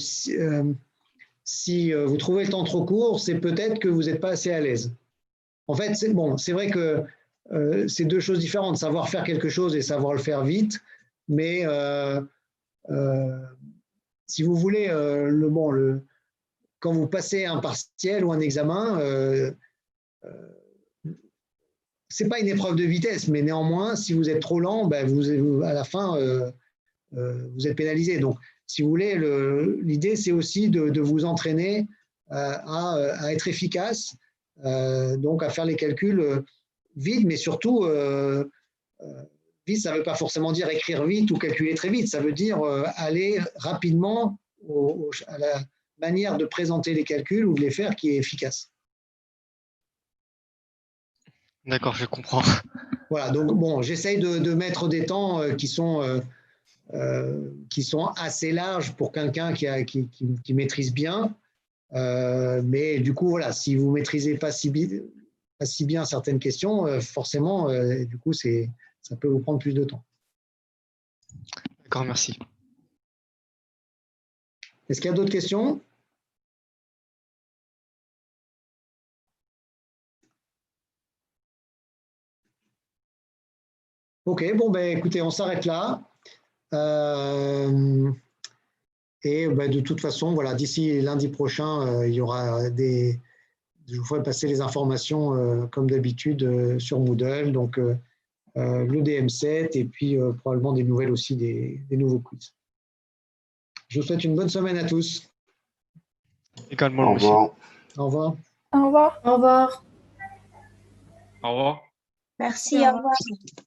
si vous trouvez le temps trop court, c'est peut-être que vous n'êtes pas assez à l'aise. En fait, c'est vrai que c'est 2 choses différentes, savoir faire quelque chose et savoir le faire vite, mais si vous voulez, quand vous passez un partiel ou un examen, c'est pas une épreuve de vitesse, mais néanmoins, si vous êtes trop lent, à la fin, vous êtes pénalisé. Donc, si vous voulez, l'idée, c'est aussi de vous entraîner à être efficace, donc à faire les calculs vite, mais surtout, vite, ça ne veut pas forcément dire écrire vite ou calculer très vite, ça veut dire aller rapidement à la manière de présenter les calculs ou de les faire qui est efficace. D'accord, je comprends. Voilà, donc bon, j'essaye de mettre des temps qui sont assez larges pour quelqu'un qui maîtrise bien. Mais du coup, voilà, si vous ne maîtrisez pas si bien certaines questions, forcément, du coup, ça peut vous prendre plus de temps. D'accord, merci. Est-ce qu'il y a d'autres questions? Ok, bon, écoutez, on s'arrête là. Et de toute façon, voilà, d'ici lundi prochain, il y aura je vous ferai passer les informations comme d'habitude sur Moodle, donc le DM7 et puis probablement des nouvelles aussi des nouveaux quiz. Je vous souhaite une bonne semaine à tous. Également, Au monsieur. revoir. Au revoir. Au revoir. Au revoir. Au revoir. Merci, Au au revoir. revoir.